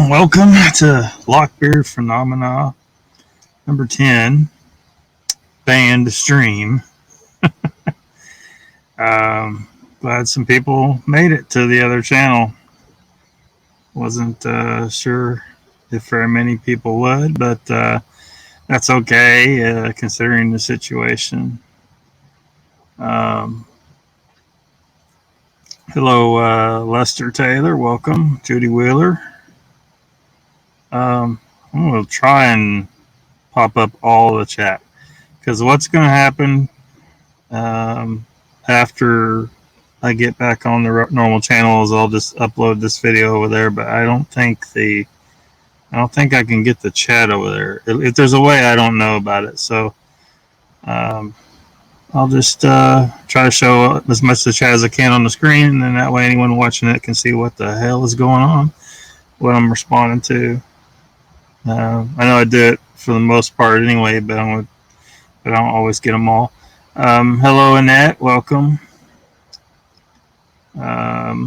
Welcome to LOCKBEARD Phenomena number 10, banned stream. Glad some people made it to the other channel. Wasn't sure if very many people would, but that's okay considering the situation. Hello, Lester Taylor. Welcome. Judy Wheeler. I'm going to try and pop up all the chat, because what's going to happen after I get back on the normal channel is I'll just upload this video over there, but I don't think I can get the chat over there. If there's a way, I don't know about it. So I'll just try to show as much of the chat as I can on the screen, and then that way anyone watching it can see what the hell is going on, what I'm responding to. I know I do it for the most part anyway, but I don't always get them all. Hello, Annette. Welcome. Yeah,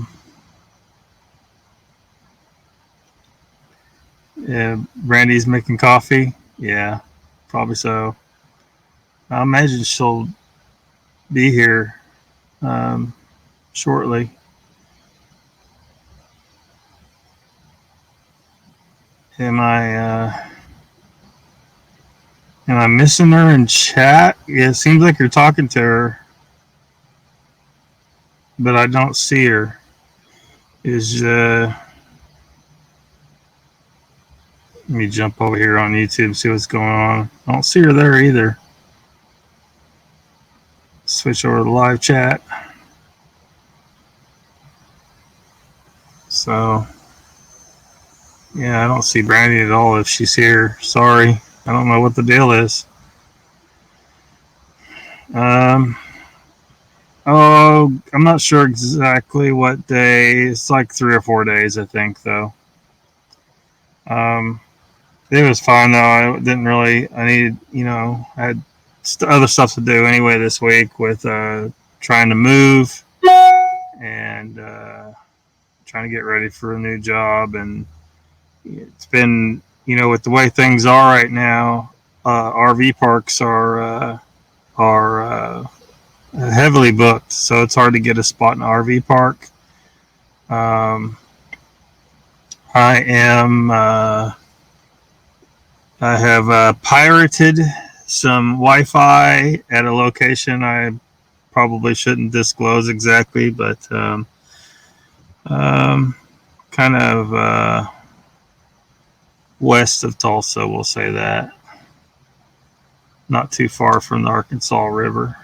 Brandy's making coffee. Yeah, probably so. I imagine she'll be here shortly. Am I missing her in chat? Yeah, it seems like you're talking to her, but I don't see her. Let me jump over here on YouTube and see what's going on. I don't see her there either. Switch over to the live chat. So yeah, I don't see Brandy at all if she's here. Sorry. I don't know what the deal is. I'm not sure exactly what day. It's like 3 or 4 days, I think, though. It was fine, though. I had other stuff to do anyway this week with trying to move and trying to get ready for a new job. And it's been, with the way things are right now, RV parks are heavily booked, so it's hard to get a spot in an RV park. I have pirated some Wi-Fi at a location I probably shouldn't disclose exactly, but kind of west of Tulsa, we'll say that. Not too far from the Arkansas River.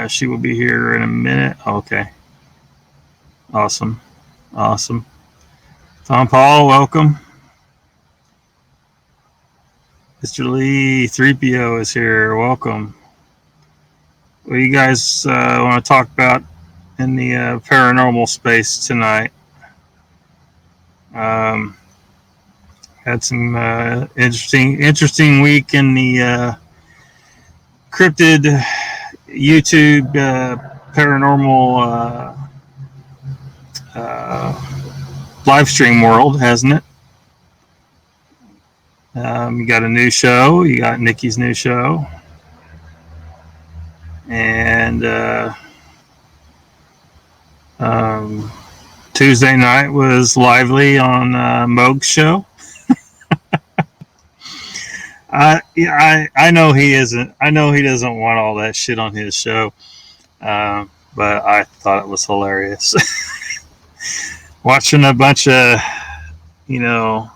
She will be here in a minute. Okay. Awesome. Tom Paul, welcome. Mr. Lee 3PO is here. Welcome. What do you guys want to talk about in the paranormal space tonight? Had some interesting week in the cryptid YouTube paranormal live stream world, hasn't it? You got a new show. You got Nikki's new show. And Tuesday night was lively on Moog's show. I know he isn't. I know he doesn't want all that shit on his show. But I thought it was hilarious. Watching a bunch of, I don't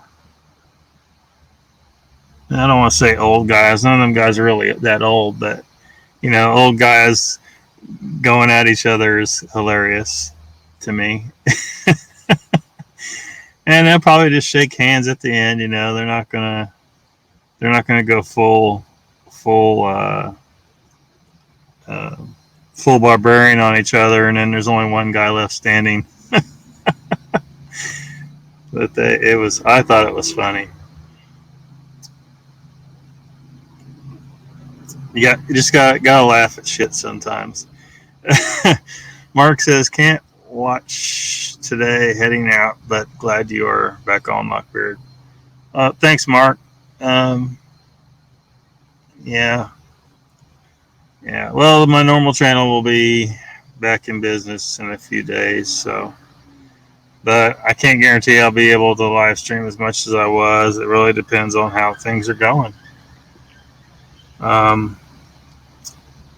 want to say old guys. None of them guys are really that old, but, old guys going at each other is hilarious to me. And they'll probably just shake hands at the end. They're not gonna go full barbarian on each other, and then there's only one guy left standing. But I thought it was funny. You just gotta laugh at shit sometimes. Mark says, can't watch today heading out, but glad you are back on, Lockbeard. Thanks, Mark. Yeah. Well, my normal channel will be back in business in a few days, so. But I can't guarantee I'll be able to live stream as much as I was. It really depends on how things are going.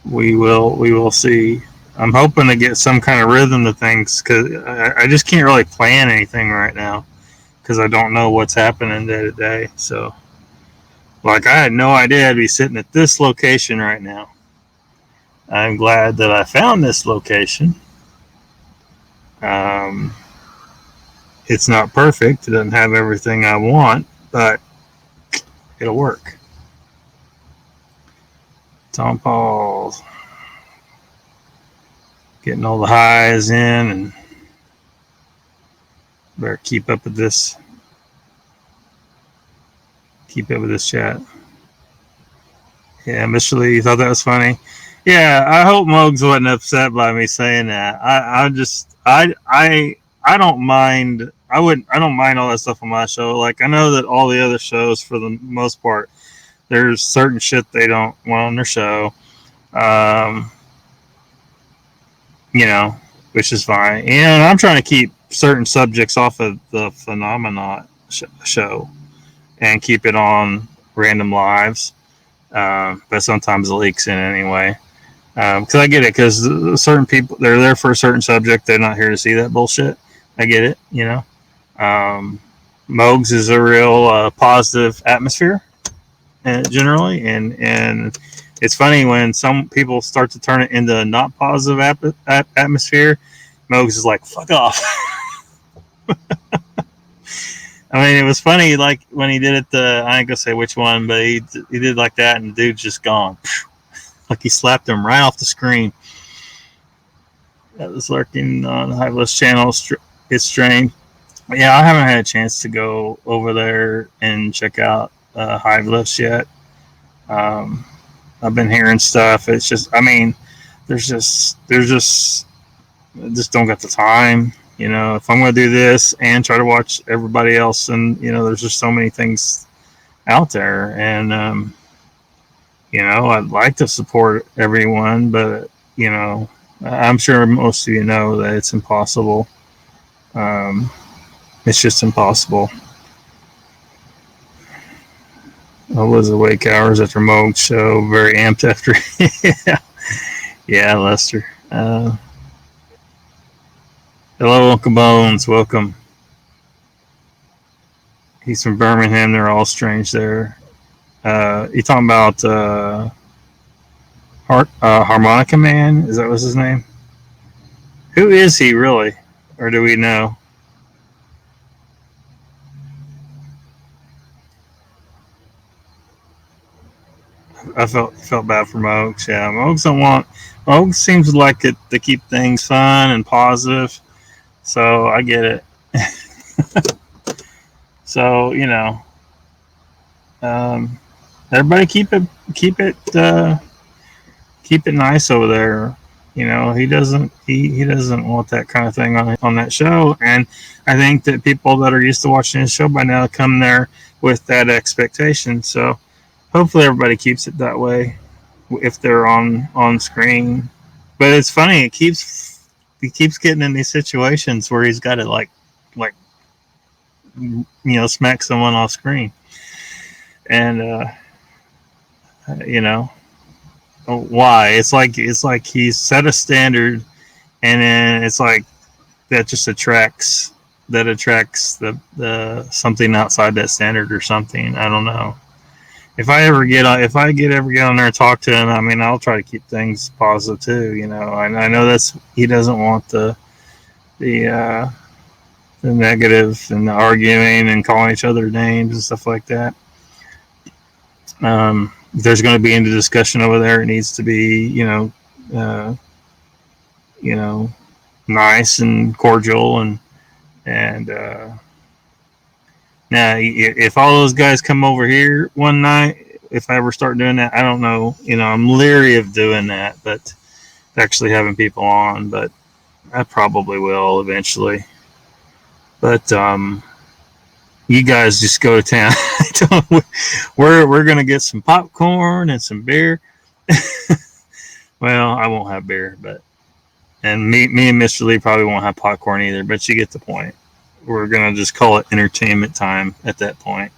We will see. I'm hoping to get some kind of rhythm to things, because I just can't really plan anything right now, because I don't know what's happening day to day. So, like, I had no idea I'd be sitting at this location right now. I'm glad that I found this location. It's not perfect. It doesn't have everything I want, but it'll work. Tom Paul getting all the highs in, and better keep up with this. Keep up with this chat. Yeah, Mr. Lee, you thought that was funny? Yeah, I hope Mogs wasn't upset by me saying that. I don't mind. I don't mind all that stuff on my show. Like, I know that all the other shows, for the most part, there's certain shit they don't want on their show. You know, which is fine. And I'm trying to keep certain subjects off of the Phenomena show and keep it on Random Lives. But sometimes it leaks in anyway. Because I get it, because certain people, they're there for a certain subject. They're not here to see that bullshit. I get it, you know. Mogs is a real positive atmosphere, generally. And it's funny when some people start to turn it into a not positive atmosphere. Mogs is like, fuck off. I mean, it was funny, like, when he did it, I ain't gonna say which one, but he did like that, and the dude's just gone. Like, he slapped him right off the screen. That was lurking on the Hiveless channel. It's strange. Yeah, I haven't had a chance to go over there and check out Hiveless yet. I've been hearing stuff. It's just, I mean, there's just I just don't got the time. You know, if I'm going to do this and try to watch everybody else, and, you know, there's just so many things out there. And, you know, I'd like to support everyone, but, you know, I'm sure most of you know that it's impossible. It's just impossible. I was awake hours after Moog's show, very amped after. Yeah, Lester. Hello, Uncle Bones. Welcome. He's from Birmingham. They're all strange there. You talking about Harmonica Man? Is that what's his name? Who is he really? Or do we know? I felt bad for Mogs. Yeah, Mogs seems like it to keep things fun and positive. So I get it. So, you know, everybody keep it nice over there. You know, he doesn't want that kind of thing on that show. And I think that people that are used to watching his show by now come there with that expectation. So hopefully everybody keeps it that way if they're on screen. But it's funny, he keeps getting in these situations where he's got to like you know, smack someone off screen. And you know, why? It's like he's set a standard, and then it's like that just attracts the something outside that standard or something. I don't know. If I ever get on there and talk to him, I mean, I'll try to keep things positive too. You know, I know he doesn't want the negative and the arguing and calling each other names and stuff like that. If there's going to be any discussion over there, it needs to be, you know, nice and cordial, and now, if all those guys come over here one night, if I ever start doing that, I don't know. You know, I'm leery of doing that, but actually having people on. But I probably will eventually. But you guys just go to town. We're gonna get some popcorn and some beer. Well, I won't have beer, but and me and Mr. Lee probably won't have popcorn either. But you get the point. We're gonna just call it entertainment time at that point.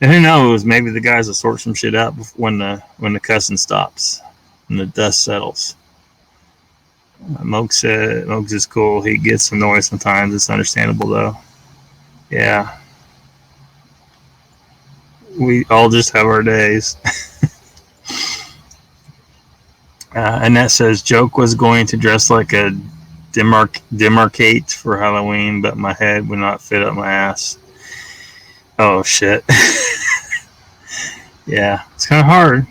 And who knows? Maybe the guys will sort some shit out when the cussing stops and the dust settles. Moke said Moke is cool. He gets some noise sometimes. It's understandable though. Yeah. We all just have our days. Annette says joke was going to dress like a demarcate for Halloween, but my head would not fit up my ass. Oh shit. Yeah, it's kind of hard.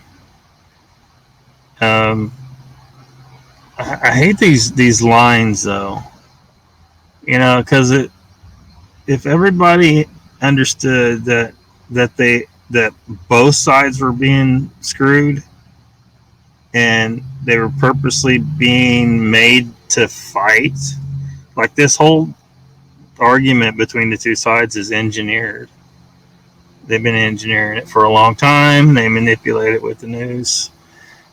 I hate these lines though. You know, because if everybody understood that both sides were being screwed and they were purposely being made to fight, like this whole argument between the two sides is engineered. They've been engineering it for a long time. They manipulate it with the news.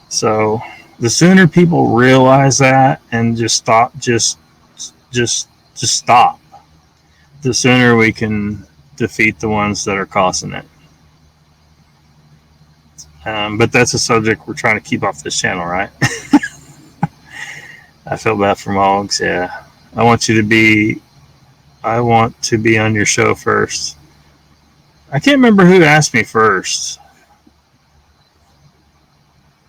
So the sooner people realize that and just stop, just stop, the sooner we can defeat the ones that are causing it. But that's a subject we're trying to keep off this channel, right? I feel bad for Moggs. Yeah, I want to be on your show first. I can't remember who asked me first.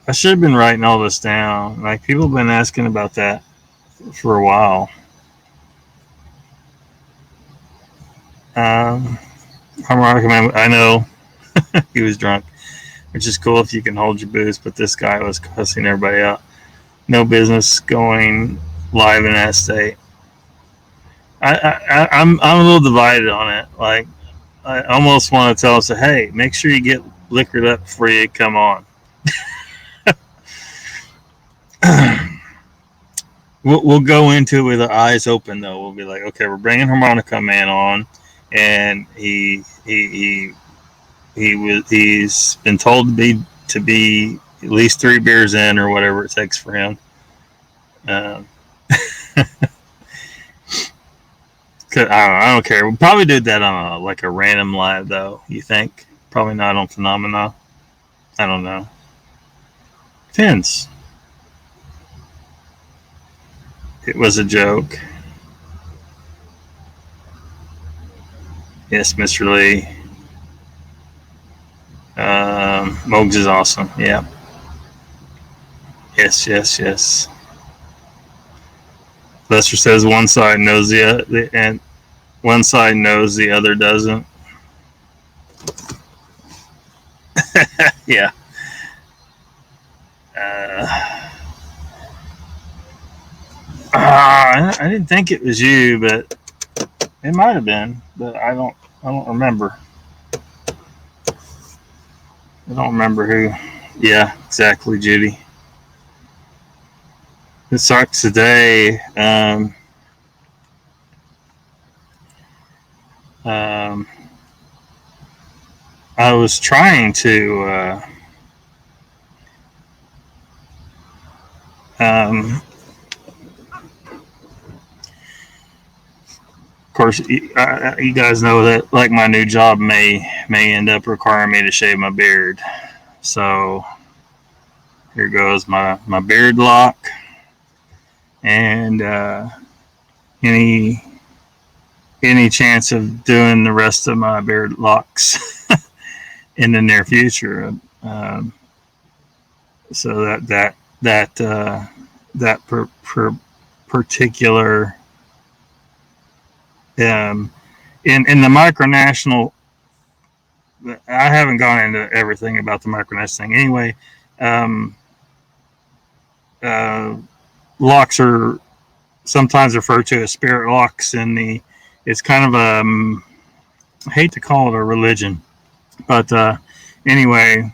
I should have been writing all this down. Like, people have been asking about that for a while. I know he was drunk, which is cool if you can hold your booze, but this guy was cussing everybody out. No business going live in that state. I'm a little divided on it. Like, I almost want to tell him, hey, make sure you get liquored up before you come on. We'll go into it with our eyes open, though. We'll be like, okay, we're bringing Harmonica Man on, and he's been told to be at least 3 beers in or whatever it takes for him. I don't care. We'll probably do that on a random live, though. You think? Probably not on Phenomena. I don't know. Depends. It was a joke. Yes, Mr. Lee. Mogs is awesome. Yeah. Yes. Lester says one side knows and one side knows the other doesn't. Yeah. I didn't think it was you, but it might have been. But I don't remember. I don't remember who. Yeah, exactly, Judy. It sucks today. I was trying to. Of course, you guys know that, like, my new job may end up requiring me to shave my beard. So here goes my beard lock, and any chance of doing the rest of my beard locks in the near future. So that particular in the micronational, I haven't gone into everything about the micronational thing. Anyway, locks are sometimes referred to as spirit locks, and it's kind of I hate to call it a religion, but anyway,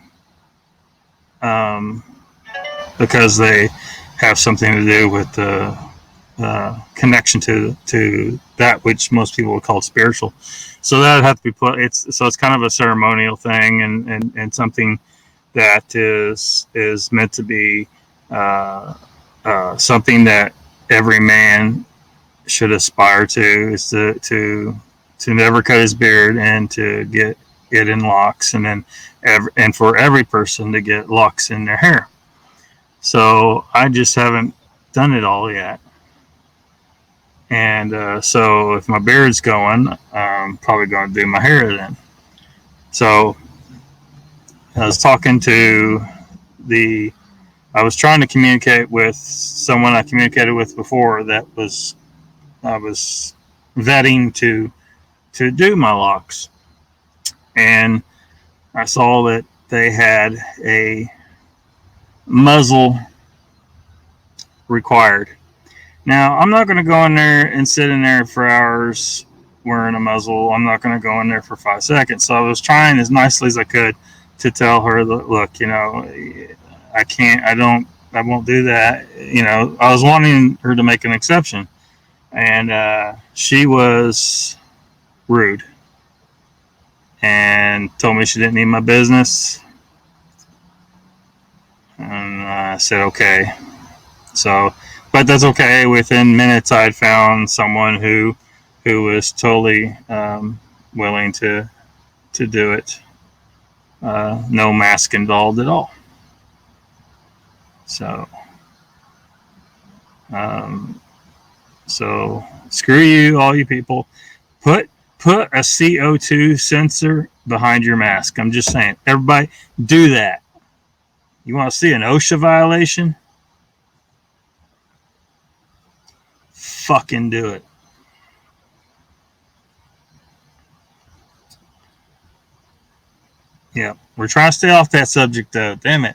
because they have something to do with connection to that which most people would call spiritual. So that would have to be put. It's kind of a ceremonial thing, and something that is meant to be something that every man should aspire to, is to never cut his beard and to get it in locks, and then and for every person to get locks in their hair. So I just haven't done it all yet. And so if my beard's going, I'm probably going to do my hair then. So I was talking to I was trying to communicate with someone I communicated with before that I was vetting to do my locks. And I saw that they had a muzzle required. Now, I'm not going to go in there and sit in there for hours wearing a muzzle. I'm not going to go in there for 5 seconds. So I was trying as nicely as I could to tell her, look, I can't, I won't do that. I was wanting her to make an exception. And she was rude and told me she didn't need my business. And I said, okay. So, but that's okay. Within minutes, I'd found someone who was totally willing to do it. No mask involved at all. So, so screw you, all you people. Put a CO2 sensor behind your mask. I'm just saying, everybody, do that. You want to see an OSHA violation? Fucking do it. Yeah, we're trying to stay off that subject though. Damn it.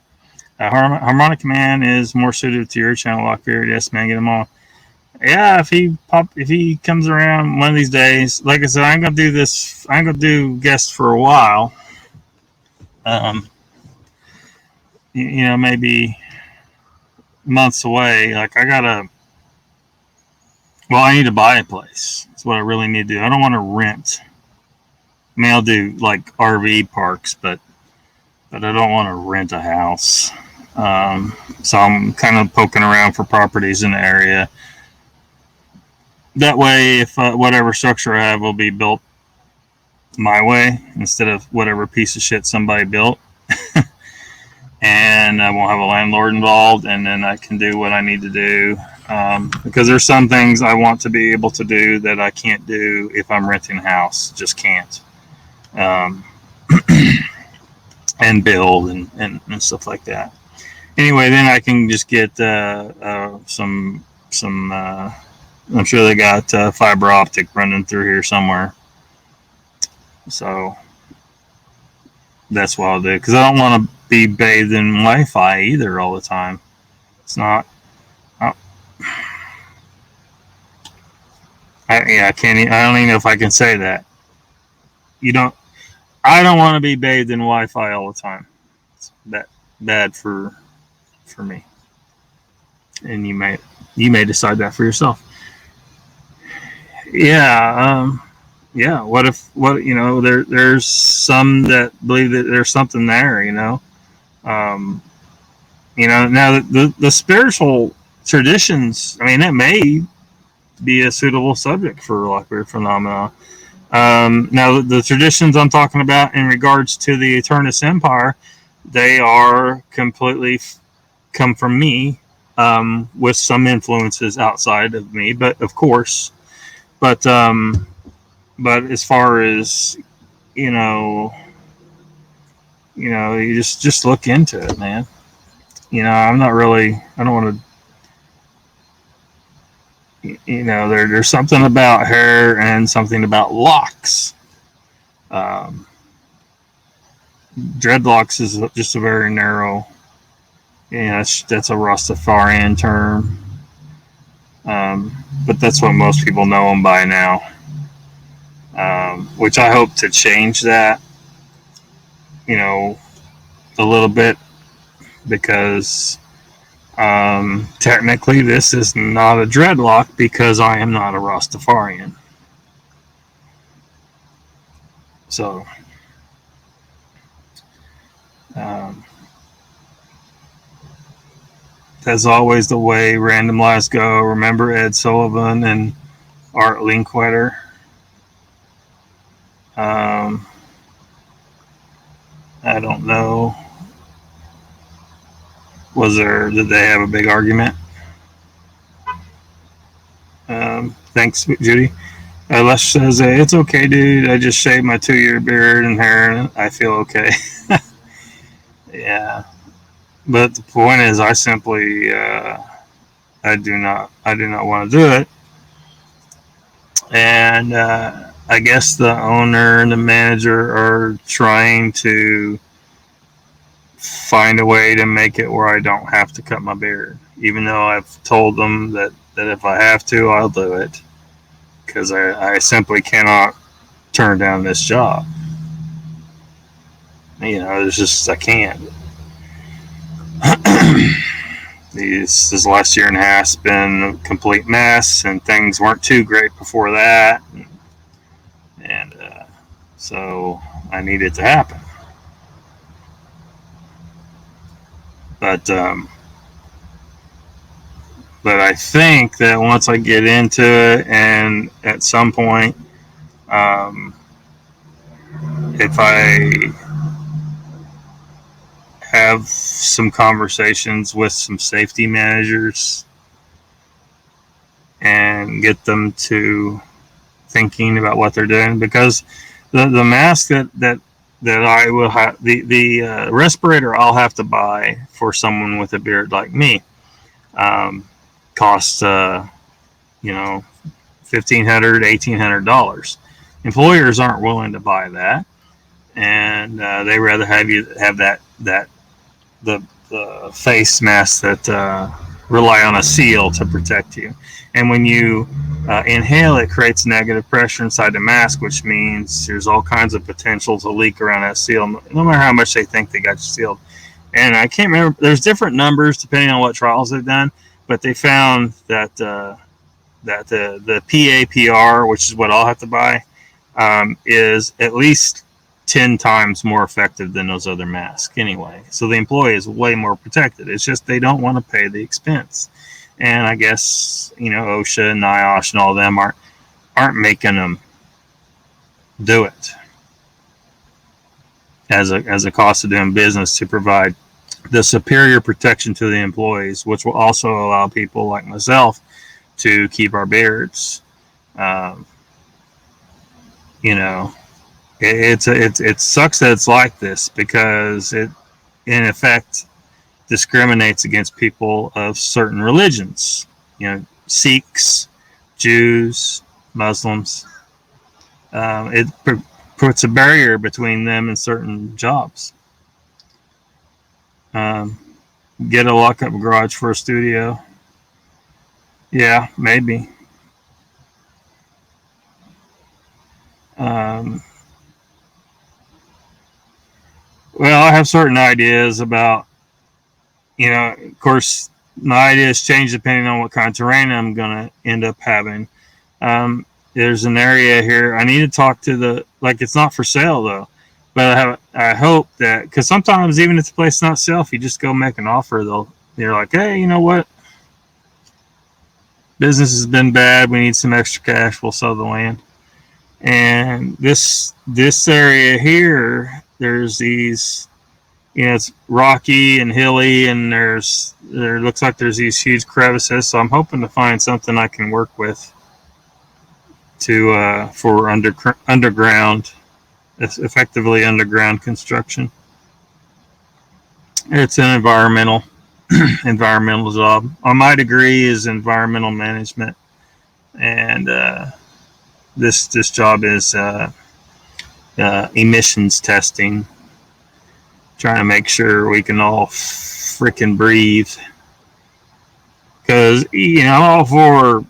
Harmonic Man is more suited to your channel, Lockbeard. Yes, man, get him on. Yeah, if he comes around one of these days, like I said, I'm gonna do this. I'm gonna do guests for a while. Maybe months away. Like I need to buy a place. That's what I really need to do. I don't want to rent. I mean, I'll do like RV parks, but I don't want to rent a house. So I'm kind of poking around for properties in the area. That way, if whatever structure I have will be built my way instead of whatever piece of shit somebody built. And I won't have a landlord involved, and then I can do what I need to do. Because there's some things I want to be able to do that I can't do if I'm renting a house. Just can't. And build and stuff like that. Anyway, then I can just get some I'm sure they got fiber optic running through here somewhere. So that's what I'll do, because I don't want to be bathed in Wi-Fi either all the time. It's not. I can't. I don't even know if I can say that. I don't want to be bathed in Wi-Fi all the time. It's bad for me. And you may decide that for yourself. Yeah. There's some that believe that there's something there. Now the spiritual traditions. I mean, it may be a suitable subject for LOCKBEARD phenomena. Now, the traditions I'm talking about in regards to the Eternus Empire, they are completely come from me, with some influences outside of me, but of course. But as far as you just look into it, man. I'm not really. I don't want to. There's something about hair and something about locks. Dreadlocks is just a very narrow. That's a Rastafarian term. But that's what most people know them by now. Which I hope to change that. A little bit, because Technically, this is not a dreadlock because I am not a Rastafarian. So, as always, the way random lives go. Remember Ed Sullivan and Art Linkletter. I don't know. Did they have a big argument? Thanks, Judy. Les says, it's okay, dude. I just shaved my 2-year beard and hair and I feel okay. Yeah. But the point is, I simply, I do not want to do it. And I guess the owner and the manager are trying to find a way to make it where I don't have to cut my beard, even though I've told them that if I have to, I'll do it, because I simply cannot turn down this job. It's just, I can't. This last year and a half has been a complete mess, and things weren't too great before that, and so I need it to happen. But I think that once I get into it, and at some point, if I have some conversations with some safety managers and get them to thinking about what they're doing, because the mask that I will have, the respirator I'll have to buy for someone with a beard like me, costs $1,500, $1,800. Employers aren't willing to buy that, and they rather have you have the face masks that rely on a seal to protect you. And when you inhale, it creates negative pressure inside the mask, which means there's all kinds of potential to leak around that seal, no matter how much they think they got you sealed. And I can't remember, there's different numbers depending on what trials they've done, but they found that the PAPR, which is what I'll have to buy, is at least 10 times more effective than those other masks anyway. So the employee is way more protected. It's just they don't want to pay the expense. And I guess, OSHA and NIOSH and all of them aren't making them do it as a cost of doing business to provide the superior protection to the employees, which will also allow people like myself to keep our beards. It sucks that it's like this, because it, in effect, discriminates against people of certain religions. Sikhs, Jews, Muslims. It puts a barrier between them and certain jobs. Get a lockup garage for a studio. Yeah, maybe. Well, I have certain ideas about, of course, my ideas change depending on what kind of terrain I'm going to end up having. There's an area here. I need to talk to it's not for sale though, but I hope that, because sometimes even if the place is not sale, if you just go make an offer, they're like, hey, you know what? Business has been bad. We need some extra cash. We'll sell the land. And this area here, there's these, it's rocky and hilly, and there looks like there's these huge crevices. So I'm hoping to find something I can work with for underground, effectively underground construction. It's an environmental job. My degree is environmental management, and this job is emissions testing, trying to make sure we can all freaking breathe. Because I'm all for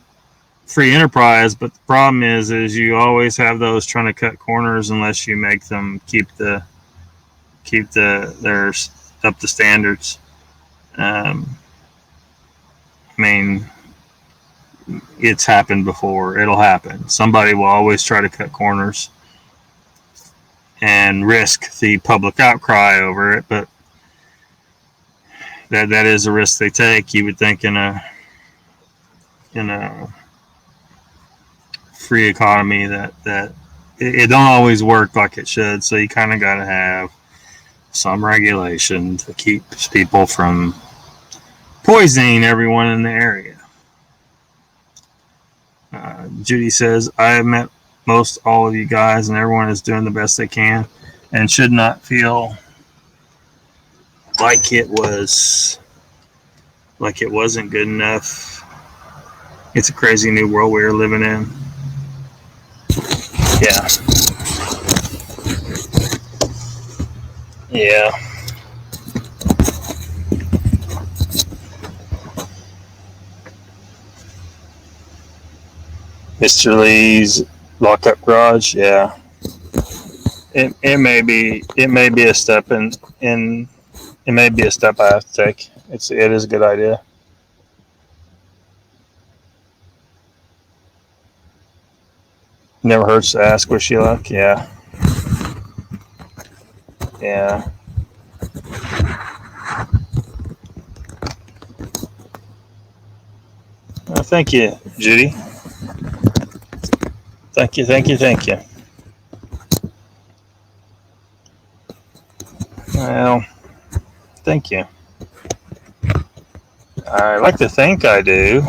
free enterprise, but the problem is you always have those trying to cut corners unless you make them keep their up to standards. mean, it's happened before. It'll happen. Somebody will always try to cut corners and risk the public outcry over it, but that is a risk they take. You would think in a free economy that it don't always work like it should. So you kind of got to have some regulation to keep people from poisoning everyone in the area. Judy says, I have met most all of you guys, and everyone is doing the best they can and should not feel like it wasn't good enough. It's a crazy new world we're living in. Yeah. Yeah. Mr. Lee's lockup garage, yeah. It may be a step in it may be a step I have to take. It is a good idea. Never hurts to ask, wish you luck. Yeah. Yeah. Well, thank you, Judy. Thank you. Well, thank you. I like to think I do.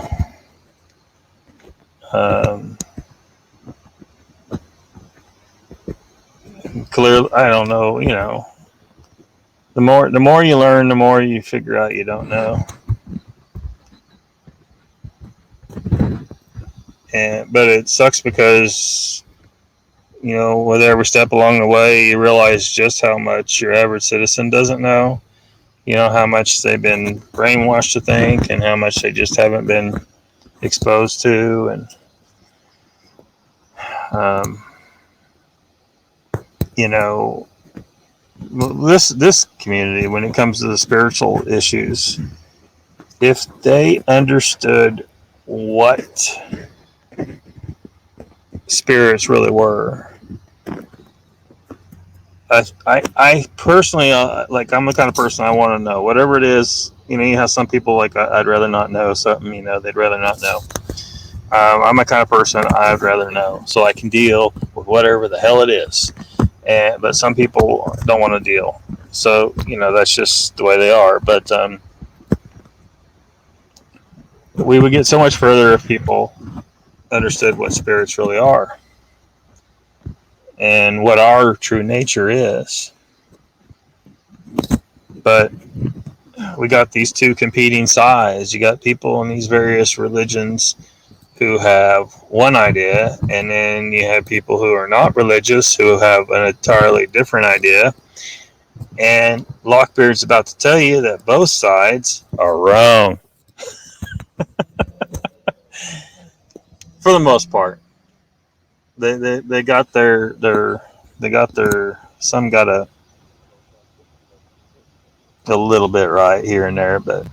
Clearly, I don't know. You know, the more you learn, the more you figure out you don't know. But it sucks because, you know, with every step along the way, you realize just how much your average citizen doesn't know. You know, how much they've been brainwashed to think and how much they just haven't been exposed to. And, you know, this community, when it comes to the spiritual issues, if they understood what spirits really were, I personally, like, I'm the kind of person I want to know whatever it is. You know, you have some people like, I'd rather not know something. You know, they'd rather not know. I'm the kind of person I'd rather know, so I can deal with whatever the hell it is. But some people don't want to deal. So, you know, that's just the way they are. But we would get so much further if people understood what spirits really are and what our true nature is. But we got these two competing sides. You got people in these various religions who have one idea, and then you have people who are not religious who have an entirely different idea. And Lockbeard's about to tell you that both sides are wrong. For the most part. They got some got a little bit right here and there, but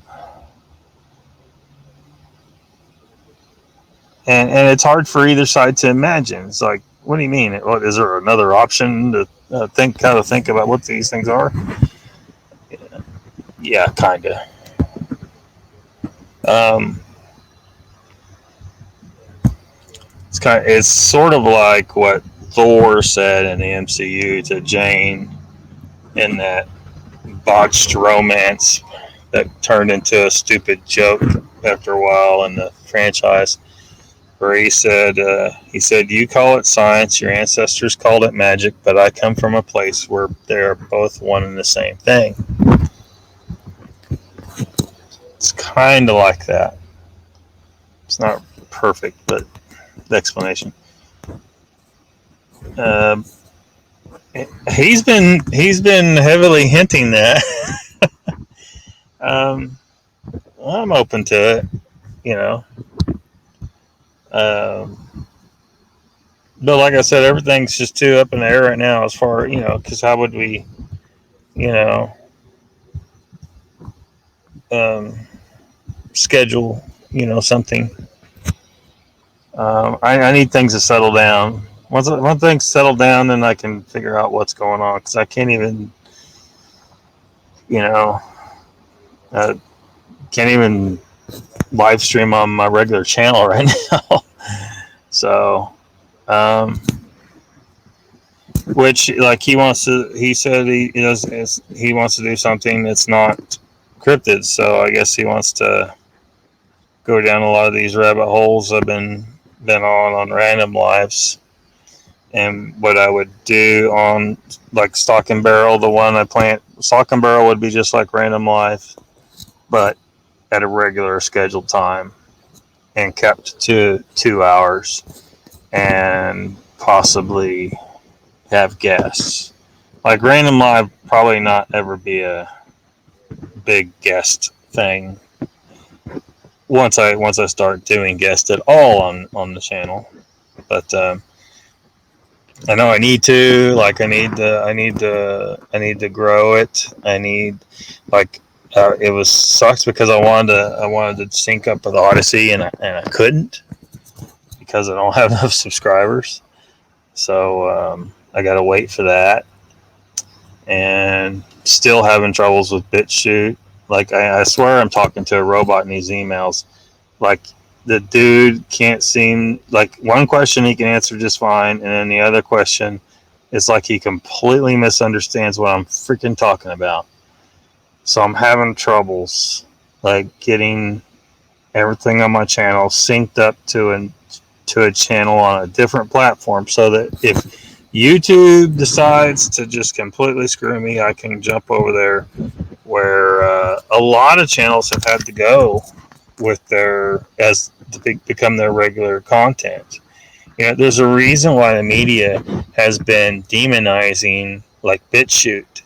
and it's hard for either side to imagine. It's like, what do you mean? What, is there another option to think about what these things are? Yeah, kind of. It's sort of like what Thor said in the MCU to Jane in that botched romance that turned into a stupid joke after a while in the franchise, where he said, you call it science, your ancestors called it magic, but I come from a place where they're both one and the same thing. It's kind of like that. It's not perfect, but the explanation. He's been heavily hinting that. I'm open to it, you know. But like I said, everything's just too up in the air right now as far, you know, because how would we, you know, schedule something. I need things to settle down. Once things settle down, then I can figure out what's going on, because I can't even, uh, can't even live stream on my regular channel right now. So, which, like, he said he wants to do something that's not cryptid. So I guess he wants to go down a lot of these rabbit holes I've been on random lives. And what I would do on, like, Stock and Barrel, the one I plant, Stock and Barrel would be just like Random Life, but at a regular scheduled time and kept to 2 hours, and possibly have guests. Like Random Live, probably not ever be a big guest thing once I start doing guests at all on the channel. But I know I need to, like, I need to grow it. I need, like, it was sucks because I wanted to sync up with Odyssey, and I couldn't because I don't have enough subscribers. So I got to wait for that, and still having troubles with BitChute. Like, I swear I'm talking to a robot in these emails. Like, the dude can't seem, like, one question he can answer just fine, and then the other question is like he completely misunderstands what I'm freaking talking about. So I'm having troubles, like, getting everything on my channel synced up to a channel on a different platform, so that if YouTube decides to just completely screw me, I can jump over there, where a lot of channels have had to go with become their regular content. There's a reason why the media has been demonizing, like, BitChute.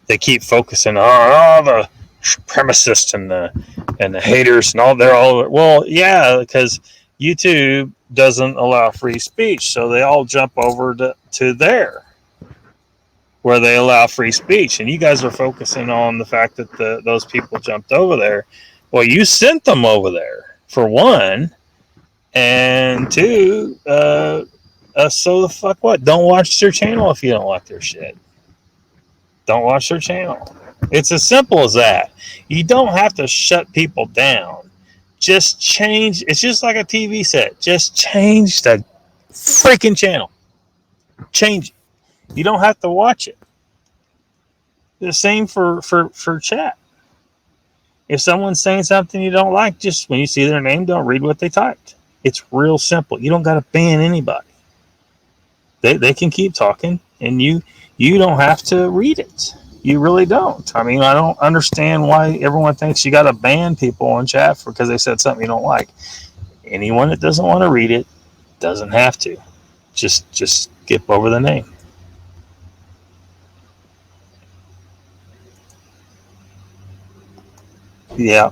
They keep focusing on the supremacists and the haters and all. They're all, well, yeah, because YouTube doesn't allow free speech, so they all jump over to there, where they allow free speech. And you guys are focusing on the fact that those people jumped over there. Well, you sent them over there, for one, and two, so the fuck what? Don't watch their channel if you don't like their shit. Don't watch their channel. It's as simple as that. You don't have to shut people down. Just change. It's just like a TV set. Just change the freaking channel. Change it. You don't have to watch it. The same for chat. If someone's saying something you don't like, just when you see their name, don't read what they typed. It's real simple. You don't got to ban anybody. They can keep talking, and you don't have to read it. You really don't. I mean, I don't understand why everyone thinks you got to ban people on chat because they said something you don't like. Anyone that doesn't want to read it doesn't have to. Just skip over the name. Yeah.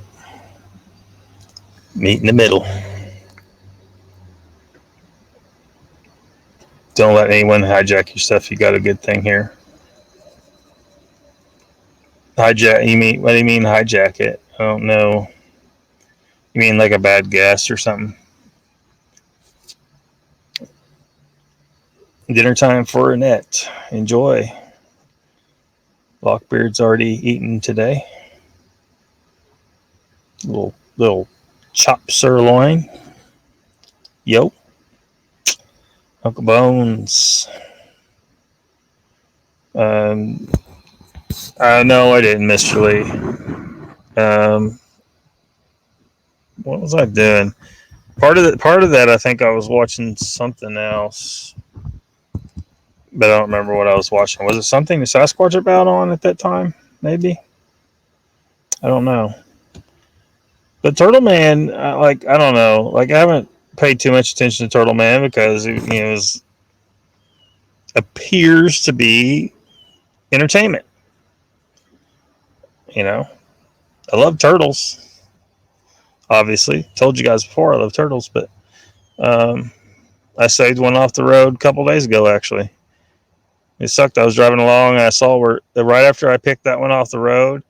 Meet in the middle. Don't let anyone hijack your stuff. You got a good thing here. Hijack? What do you mean hijack it? I don't know. You mean like a bad guess or something? Dinner time for Annette. Enjoy. Lockbeard's already eaten today. Little chopped sirloin. Yo. Uncle Bones. No, I didn't, Mr. Lee. What was I doing? Part of that, I think I was watching something else, but I don't remember what I was watching. Was it something the Sasquatch about on at that time? Maybe. I don't know. But Turtle Man, I don't know. Like, I haven't paid too much attention to Turtle Man because it appears to be entertainment. I love turtles. Obviously, told you guys before I love turtles, but I saved one off the road a couple days ago. Actually, it sucked. I was driving along and I saw where right after I picked that one off the road,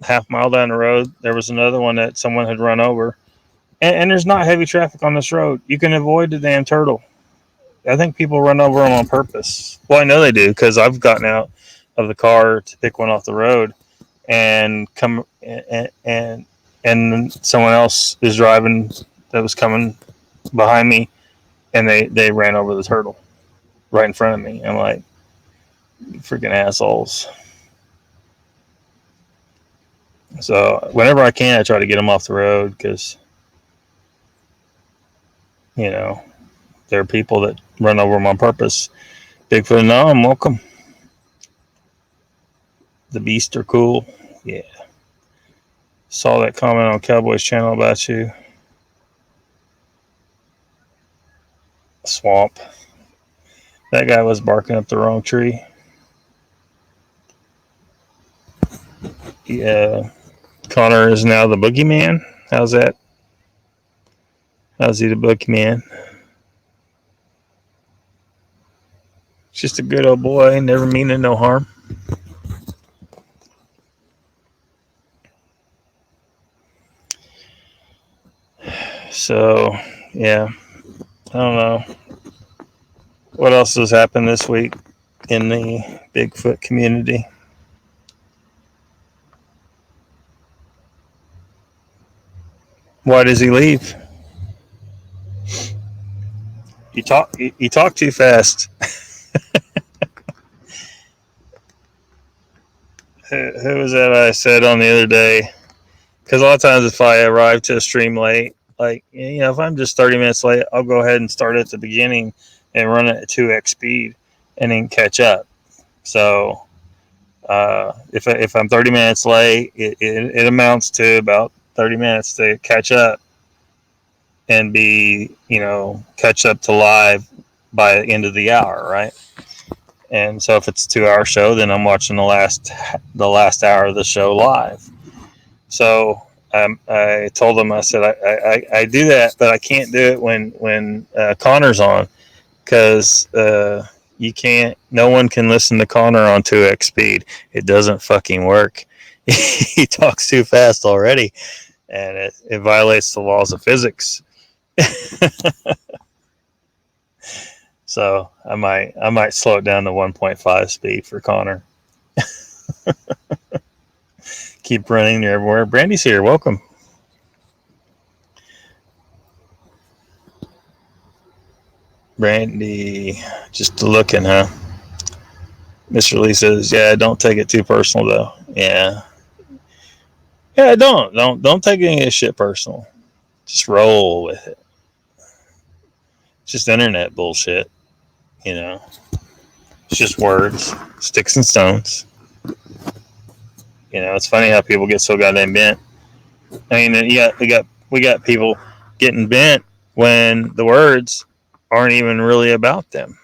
half mile down the road, there was another one that someone had run over. And there's not heavy traffic on this road. You can avoid the damn turtle. I think people run over them on purpose. Well, I know they do because I've gotten out of the car to pick one off the road and come and someone else is driving that was coming behind me, and they ran over the turtle right in front of me. I'm like, you freaking assholes. So whenever I can, I try to get them off the road because, you know, there are people that run over them on purpose. Bigfoot, no, I'm welcome. The beasts are cool. Yeah. Saw that comment on Cowboys channel about you. Swamp. That guy was barking up the wrong tree. Yeah. Connor is now the boogeyman. How's that? How's he the boogeyman? Just a good old boy, never meaning no harm. So, yeah, I don't know. What else has happened this week in the Bigfoot community? Why does he leave? You talk too fast. Who was that I said on the other day? Because a lot of times if I arrive to a stream late, like, you know, if I'm just 30 minutes late, I'll go ahead and start at the beginning and run it at 2x speed and then catch up. So if I'm 30 minutes late, it amounts to about 30 minutes to catch up and be, you know, catch up to live by the end of the hour, right? And so if it's a 2-hour show, then I'm watching the last hour of the show live. So I told him, I said, I do that, but I can't do it when Connor's on, because you can't. No one can listen to Connor on 2x speed. It doesn't fucking work. He talks too fast already, and it violates the laws of physics. So I might slow it down to 1.5 speed for Connor. Keep running everywhere. Brandy's here. Welcome. Brandy, just looking, huh? Mr. Lee says, "Yeah, don't take it too personal, though." Yeah, don't take any of this shit personal. Just roll with it. It's just internet bullshit, you know. It's just words, sticks and stones. You know, it's funny how people get so goddamn bent. I mean, we got people getting bent when the words aren't even really about them.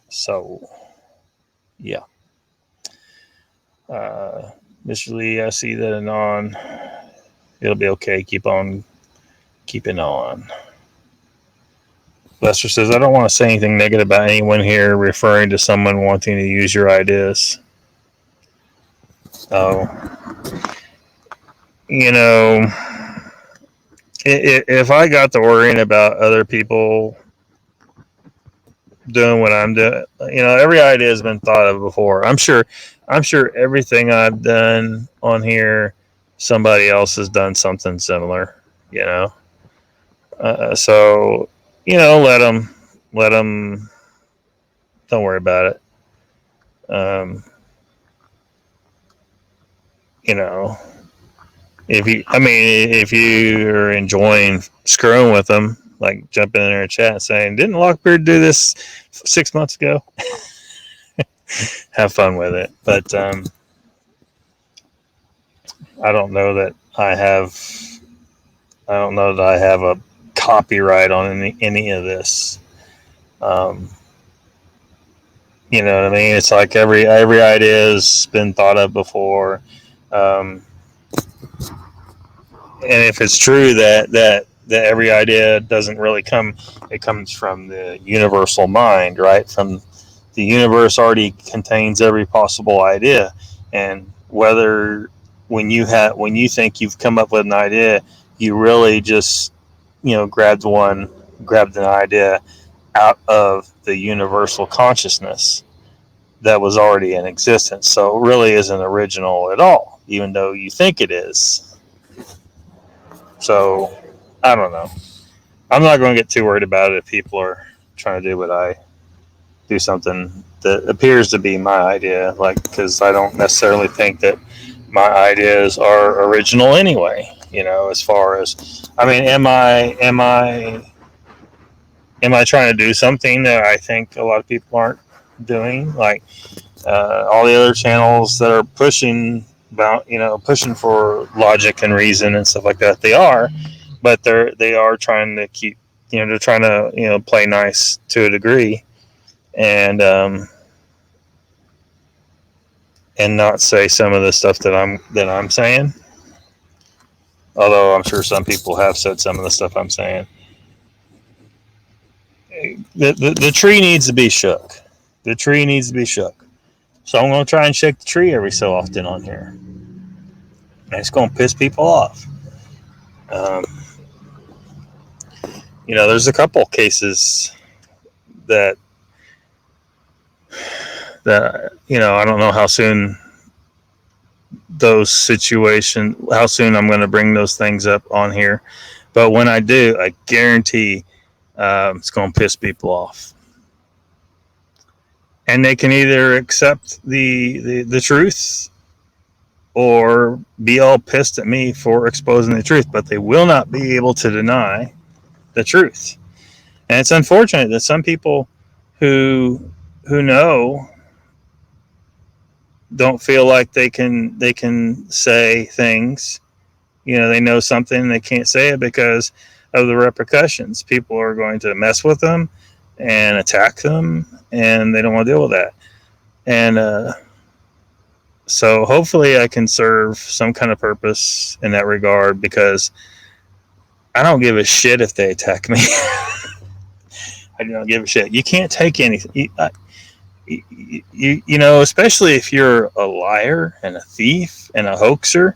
So, yeah. Mr. Lee, I see that anon. It'll be okay. Keep on keeping on. Lester says, I don't want to say anything negative about anyone here, referring to someone wanting to use your ideas. Oh, you know, if I got to worrying about other people doing what I'm doing, you know, every idea has been thought of before. I'm sure everything I've done on here, somebody else has done something similar, you know. So, you know, let them, don't worry about it. You know, if you're enjoying screwing with them, like jumping in their chat saying, "Didn't Lockbeard do this 6 months ago?" Have fun with it. But I don't know that I have a copyright on any of this. You know what I mean? It's like every idea has been thought of before. And if it's true that every idea doesn't really come, it comes from the universal mind, right? From the universe already contains every possible idea, and whether when you think you've come up with an idea, you really just grabbed an idea out of the universal consciousness that was already in existence. So it really isn't original at all, even though you think it is. So I don't know. I'm not going to get too worried about it if people are trying to do something that appears to be my idea, because I don't necessarily think that my ideas are original anyway. As far as, I mean, am I trying to do something that I think a lot of people aren't doing? Like all the other channels that are pushing for logic and reason and stuff like that, they are, but they are trying to keep, they're trying to play nice to a degree, and not say some of the stuff that I'm saying. Although I'm sure some people have said some of the stuff I'm saying. The tree needs to be shook. The tree needs to be shook. So I'm going to try and shake the tree every so often on here. And it's going to piss people off. There's a couple cases that I don't know how soon how soon I'm going to bring those things up on here. But when I do, I guarantee it's going to piss people off. And they can either accept the truth or be all pissed at me for exposing the truth, but they will not be able to deny the truth. And it's unfortunate that some people who know don't feel like they can say things. They know something and they can't say it because of the repercussions. People are going to mess with them and attack them, and they don't want to deal with that. And so hopefully I can serve some kind of purpose in that regard, because I don't give a shit if they attack me. I don't give a shit. You can't take anything. Especially if you're a liar and a thief and a hoaxer,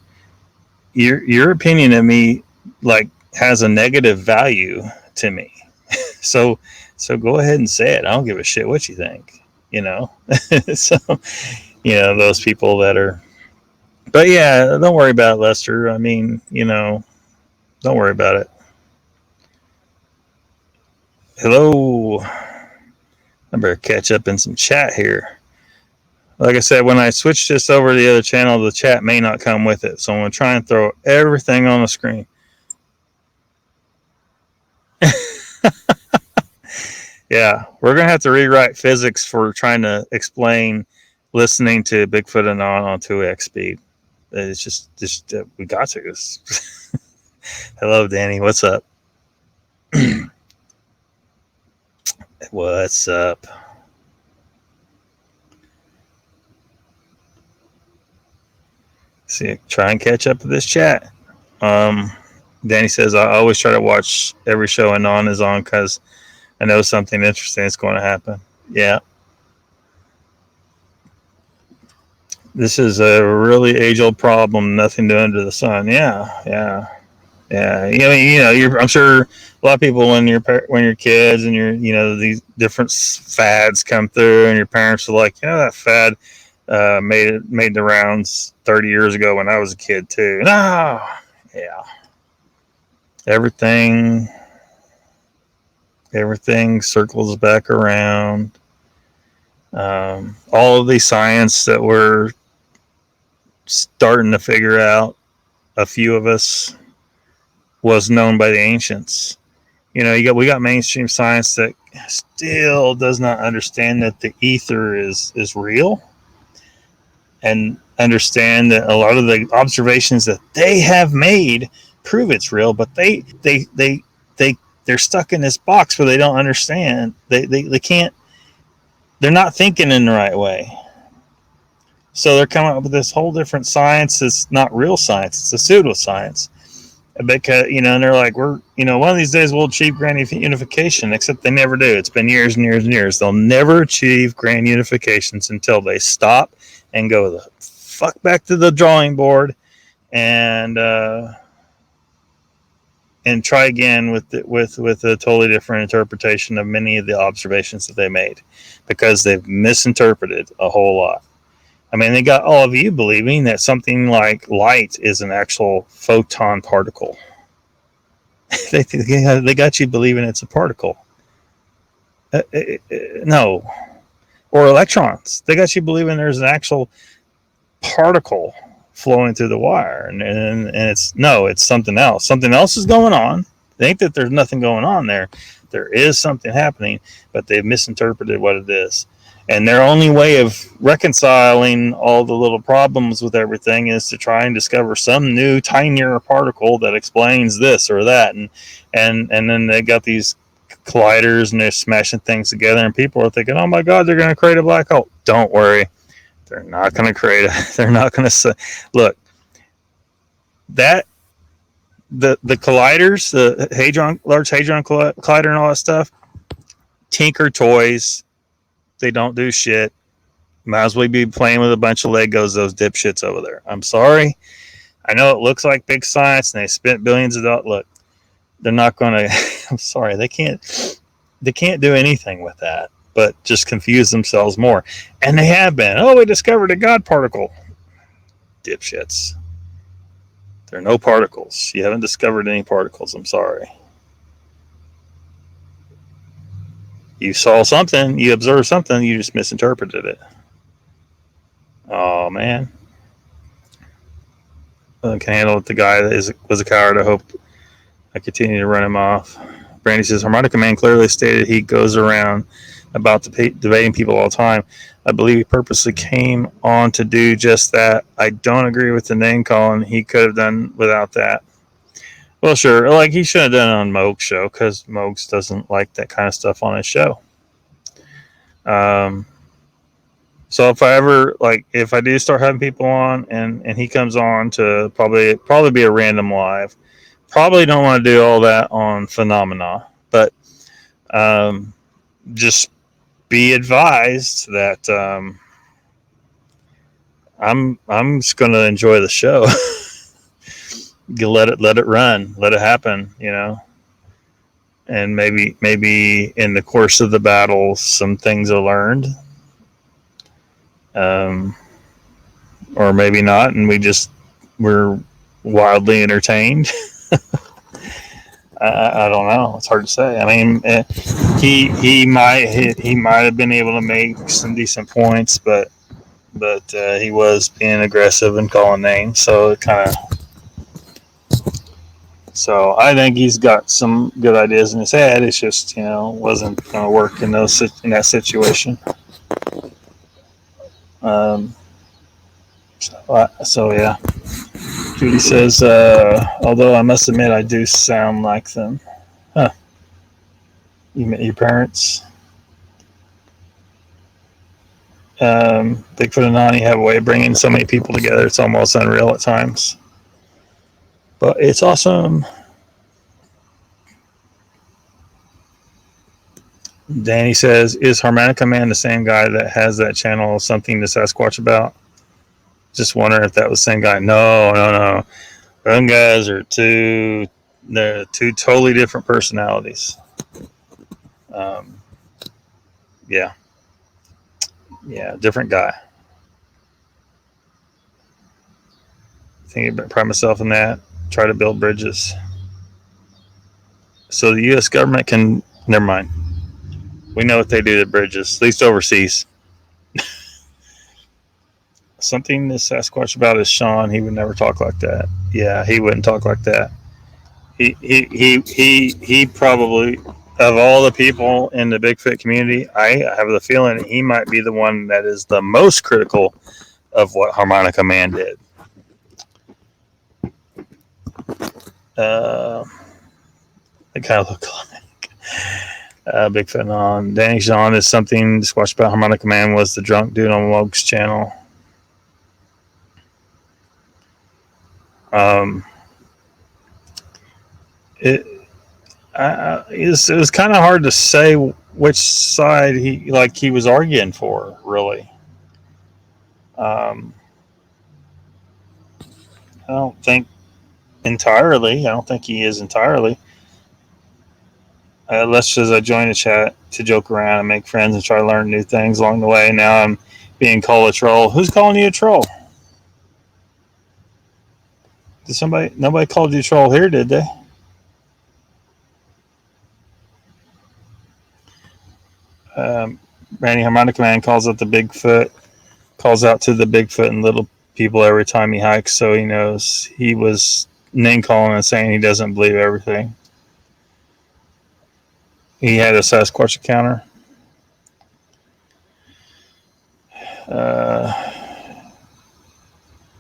your opinion of me has a negative value to me. So go ahead and say it. I don't give a shit what you think. So those people that are. But yeah, don't worry about it, Lester. I mean, don't worry about it. Hello. I better catch up in some chat here. Like I said, when I switch this over to the other channel, the chat may not come with it. So I'm going to try and throw everything on the screen. Yeah, we're going to have to rewrite physics for trying to explain listening to Bigfoot Anon on 2x speed. It's just we got to. Hello, Danny. What's up? What's up? See, try and catch up with this chat. Danny says, I always try to watch every show Anon is on because I know something interesting is going to happen. Yeah. This is a really age-old problem, nothing new under the sun. Yeah. I'm sure a lot of people when you're kids and these different fads come through, and your parents are like, that fad made the rounds 30 years ago when I was a kid too. No, yeah. Everything circles back around. All of the science that we're starting to figure out, a few of us, was known by the ancients. We got mainstream science that still does not understand that the ether is real, and understand that a lot of the observations that they have made prove it's real, but they're stuck in this box where they don't understand. They can't. They're not thinking in the right way. So they're coming up with this whole different science that's not real science. It's a pseudoscience. Because, and they're like, one of these days we'll achieve grand unification, except they never do. It's been years and years and years. They'll never achieve grand unifications until they stop and go the fuck back to the drawing board and try again with a totally different interpretation of many of the observations that they made, because they've misinterpreted a whole lot. I mean, they got all of you believing that something like light is an actual photon particle. They got you believing it's a particle. No. Or electrons. They got you believing there's an actual particle flowing through the wire, and it's something else. Something else is going on. They think that there's nothing going on there. There is something happening, but they've misinterpreted what it is. And their only way of reconciling all the little problems with everything is to try and discover some new tinier particle that explains this or that, and then they got these colliders and they're smashing things together, and people are thinking, oh my god, they're going to create a black hole. Don't worry, they're not going to create it. They're not going to say, look, that the colliders, the Large Hadron Collider and all that stuff, tinker toys. They don't do shit. Might as well be playing with a bunch of Legos, those dipshits over there. I'm sorry. I know it looks like big science and they spent billions of dollars. Look, they're not going to, I'm sorry, they can't do anything with that but just confuse themselves more. And they have been. Oh, we discovered a God particle. Dipshits. There are no particles. You haven't discovered any particles. I'm sorry. You saw something, you observed something, you just misinterpreted it. Oh, man. I can handle it. The guy that was a coward. I hope I continue to run him off. Brandy says, Harmonica Man clearly stated he goes around about debating people all the time. I believe he purposely came on to do just that. I don't agree with the name calling. He could have done without that. Well, sure. Like, he should have done it on Moog's show, because Moog's doesn't like that kind of stuff on his show. So if I do start having people on and he comes on to probably be a random live, probably don't want to do all that on Phenomena, but just be advised that I'm just going to enjoy the show. You let it run, let it happen, and maybe in the course of the battle some things are learned, or maybe not, and we're wildly entertained. I don't know. It's hard to say. I mean, he might have been able to make some decent points, but he was being aggressive and calling names, so it kind of. So I think he's got some good ideas in his head. It's just wasn't going to work in that situation. So yeah. Judy says, although I must admit I do sound like them. Huh. You met your parents? Bigfoot and Nani have a way of bringing so many people together. It's almost unreal at times. But it's awesome. Danny says, is Harmonica Man the same guy that has that channel, Something to Sasquatch About? Just wondering if that was the same guy. No. Them guys are they're two totally different personalities. Yeah, different guy. Thinking about pride myself in that. Try to build bridges. So the U.S. government can. Never mind. We know what they do to bridges, at least overseas. Something to Sasquatch About is Sean. He would never talk like that. Yeah, he wouldn't talk like that. He probably, of all the people in the Bigfoot community, I have the feeling he might be the one that is the most critical of what Harmonica Man did. They kind of look like Bigfoot on. Danny Sean is Something to Squash About Harmonica Man was the drunk dude on Woke's channel. It was kind of hard to say which side he was arguing for, really. I don't think entirely. I don't think he is entirely. Let's just join a chat to joke around and make friends and try to learn new things along the way. Now I'm being called a troll. Who's calling you a troll? Did somebody? Nobody called you a troll here, did they? Randy Harmonica Man calls out the Bigfoot. Calls out to the Bigfoot and little people every time he hikes, so he knows. He was name calling and saying he doesn't believe everything. He had a Sasquatch encounter.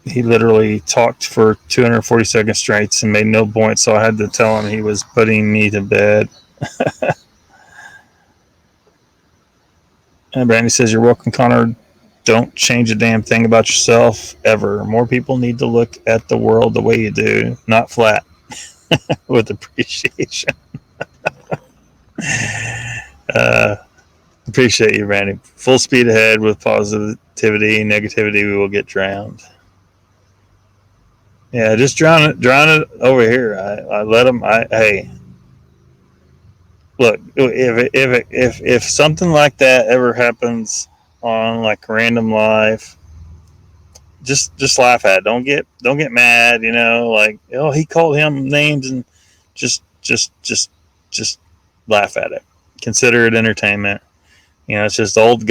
He literally talked for 240 seconds straight and made no point, so I had to tell him he was putting me to bed. And Brandy says, "You're welcome, Connor. Don't change a damn thing about yourself, ever. More people need to look at the world the way you do, not flat." With appreciation. Appreciate you, Randy. Full speed ahead with positivity. Negativity, we will get drowned. Yeah, just drown it over here. I let them. Hey, look, if something like that ever happens on like random live, just laugh at it. Don't get mad. You know, like, oh, he called him names, and just laugh at it. Consider it entertainment. You know, it's just old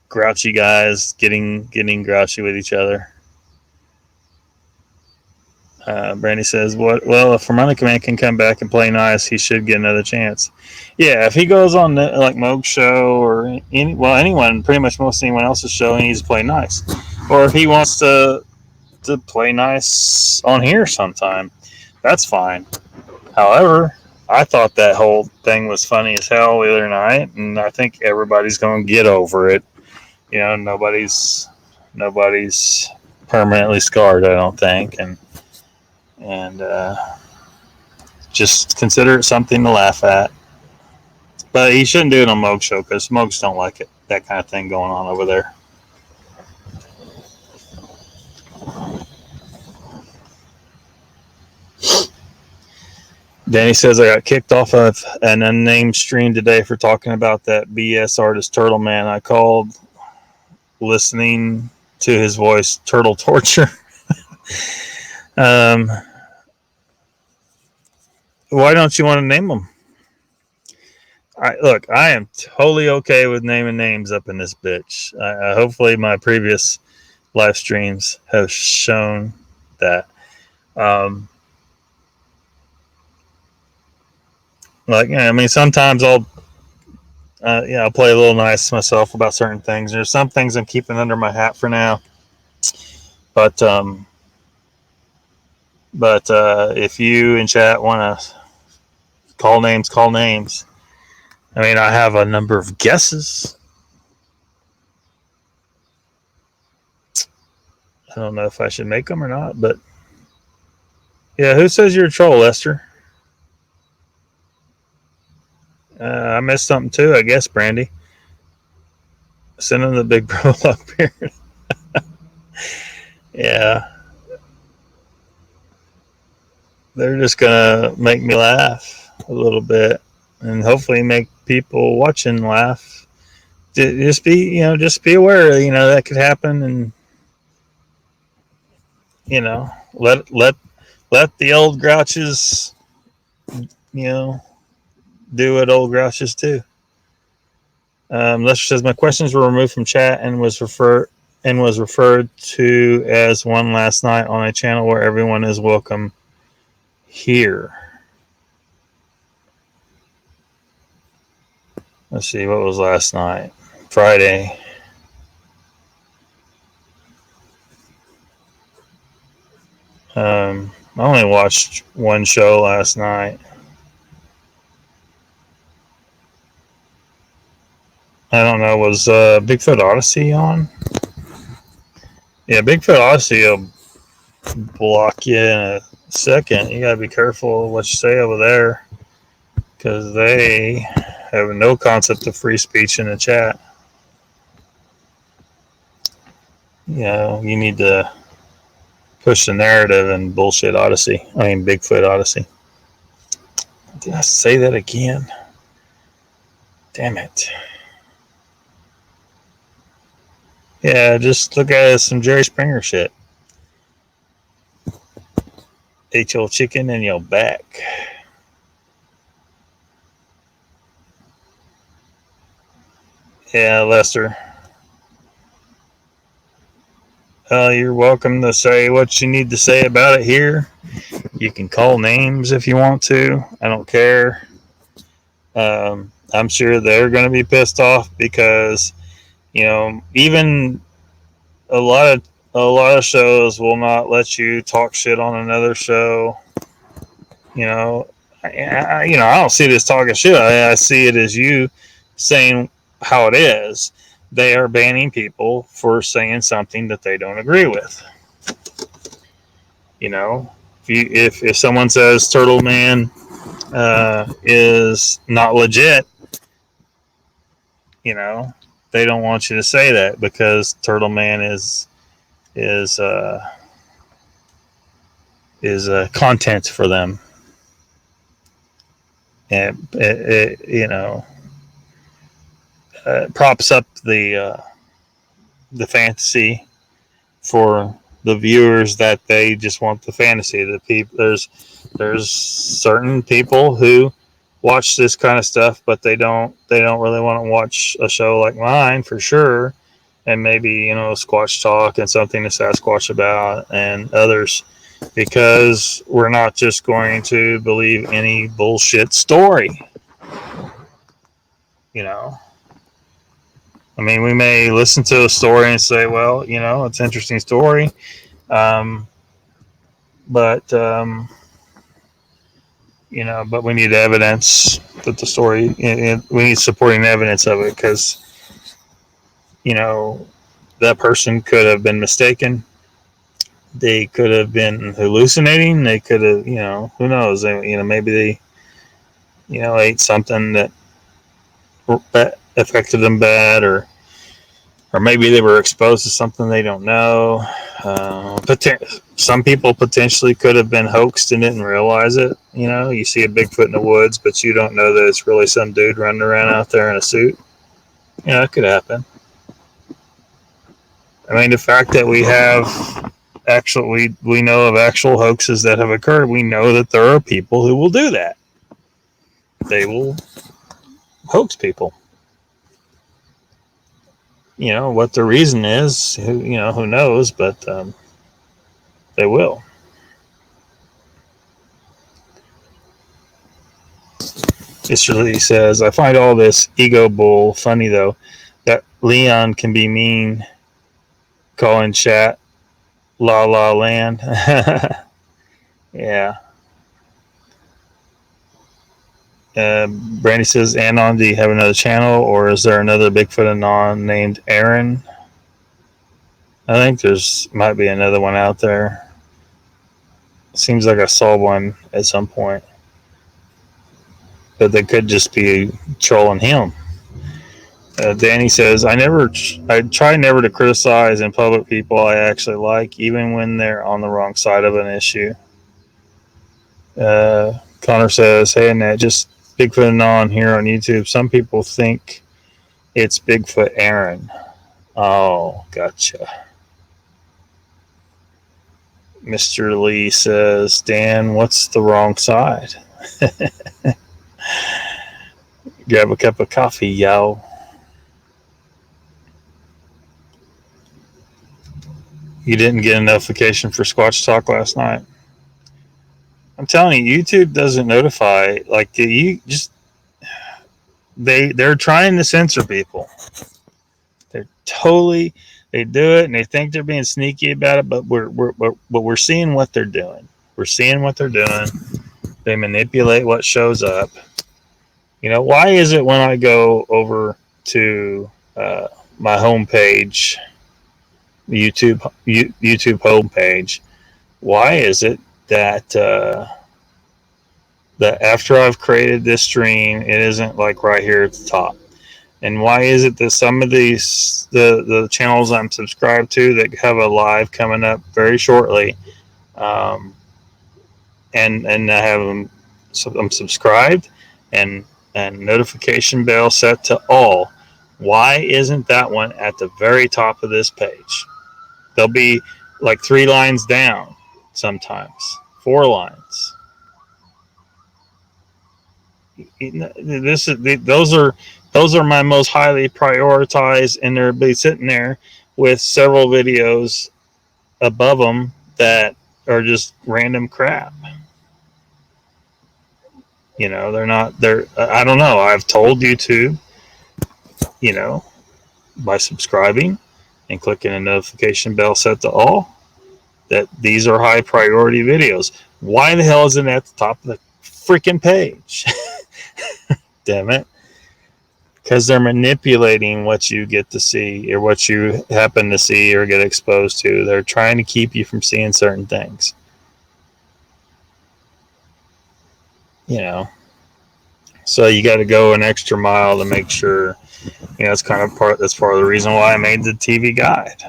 grouchy guys getting grouchy with each other. Brandy says, "What? Well, if Harmonica Man can come back and play nice, he should get another chance." Yeah, if he goes on like Moog's show or anyone, pretty much most anyone else's show, he needs to play nice. Or if he wants to play nice on here sometime, that's fine. However, I thought that whole thing was funny as hell the other night, and I think everybody's going to get over it. You know, nobody's permanently scarred, I don't think, and just consider it something to laugh at. But he shouldn't do it on Moog's show because Moogs don't like it. That kind of thing going on over there. Danny says, "I got kicked off of an unnamed stream today for talking about that BS artist Turtle Man. I called listening to his voice turtle torture." Why don't you want to name them? Look, I am totally okay with naming names up in this bitch. Hopefully my previous live streams have shown that. Sometimes I'll play a little nice myself about certain things. There's some things I'm keeping under my hat for now. But if you in chat want to call names. I mean, I have a number of guesses. I don't know if I should make them or not, but yeah, who says you're a troll, Lester? I missed something too, I guess, Brandy. Send him the big bro Lockbeard. Yeah. They're just going to make me laugh a little bit and hopefully make people watching laugh. Just be aware, that could happen, and, let the old grouches, do what old grouches do. Lester says, "My questions were removed from chat and was referred to as one last night on a channel where everyone is welcome here." Let's see, what was last night? Friday. I only watched one show last night. I don't know, was Bigfoot Odyssey on? Yeah, Bigfoot Odyssey will block you in a second. You gotta be careful of what you say over there, because they have no concept of free speech in the chat. You need to push the narrative in bullshit Odyssey. I mean, Bigfoot Odyssey. Did I say that again? Damn it. Yeah, just look at some Jerry Springer shit. Ate your chicken in your back. Yeah, Lester. You're welcome to say what you need to say about it here. You can call names if you want to. I don't care. I'm sure they're going to be pissed off because, even a lot of shows will not let you talk shit on another show. I don't see this talking shit. I see it as you saying how it is. They are banning people for saying something that they don't agree with. If someone says Turtle Man is not legit, they don't want you to say that because Turtle Man is content for them, and it props up the fantasy for the viewers that they just want the fantasy. There's certain people who watch this kind of stuff, but they don't really want to watch a show like mine for sure, and maybe Squatch Talk and something to Sasquatch about and others, because we're not just going to believe any bullshit story. I mean, we may listen to a story and say, well, it's an interesting story, but we need evidence that the story, we need supporting evidence of it, because, that person could have been mistaken. They could have been hallucinating. They could have, who knows? Maybe they, ate something that affected them bad, or maybe they were exposed to something they don't know. Some people potentially could have been hoaxed and didn't realize it. You see a Bigfoot in the woods, but you don't know that it's really some dude running around out there in a suit. It could happen. I mean, the fact that we have we know of actual hoaxes that have occurred, we know that there are people who will do that. They will hoax people. What the reason is, who knows, but they will. Mr. Lee says, I find all this ego bull funny, though, that Leon can be mean, calling chat La La Land. Yeah. Brandy says, Anon, do you have another channel, or is there another Bigfoot Anon named Aaron? I think might be another one out there. Seems like I saw one at some point, but they could just be trolling him. Danny says, I try never to criticize in public people I actually like, even when they're on the wrong side of an issue. Connor says, hey Annette, just Bigfoot Anon here on YouTube. Some people think it's Bigfoot Aaron. Oh, gotcha. Mr. Lee says, Dan, what's the wrong side? Grab a cup of coffee, yo. You didn't get a notification for Squatch Talk last night? I'm telling you, YouTube doesn't notify. Like, they're trying to censor people. They do it, and they think they're being sneaky about it. But we're seeing what they're doing. We're seeing what they're doing. They manipulate what shows up. Why is it when I go over to my homepage, YouTube homepage, why is it that after I've created this stream, it isn't like right here at the top? And why is it that some of these the channels I'm subscribed to that have a live coming up very shortly, um, and I have them. So I'm subscribed and notification bell set to all. Why isn't that one at the very top of this page? They'll be like 3 lines down, sometimes 4 lines. Those are my most highly prioritized, and they'll be sitting there with several videos above them that are just random crap. They're not. I don't know. I've told YouTube, by subscribing and clicking a notification bell set to all, that these are high priority videos. Why the hell isn't it at the top of the freaking page? Damn it. Because they're manipulating what you get to see or what you happen to see or get exposed to. They're trying to keep you from seeing certain things. So you got to go an extra mile to make sure. That's part of the reason why I made the TV guide.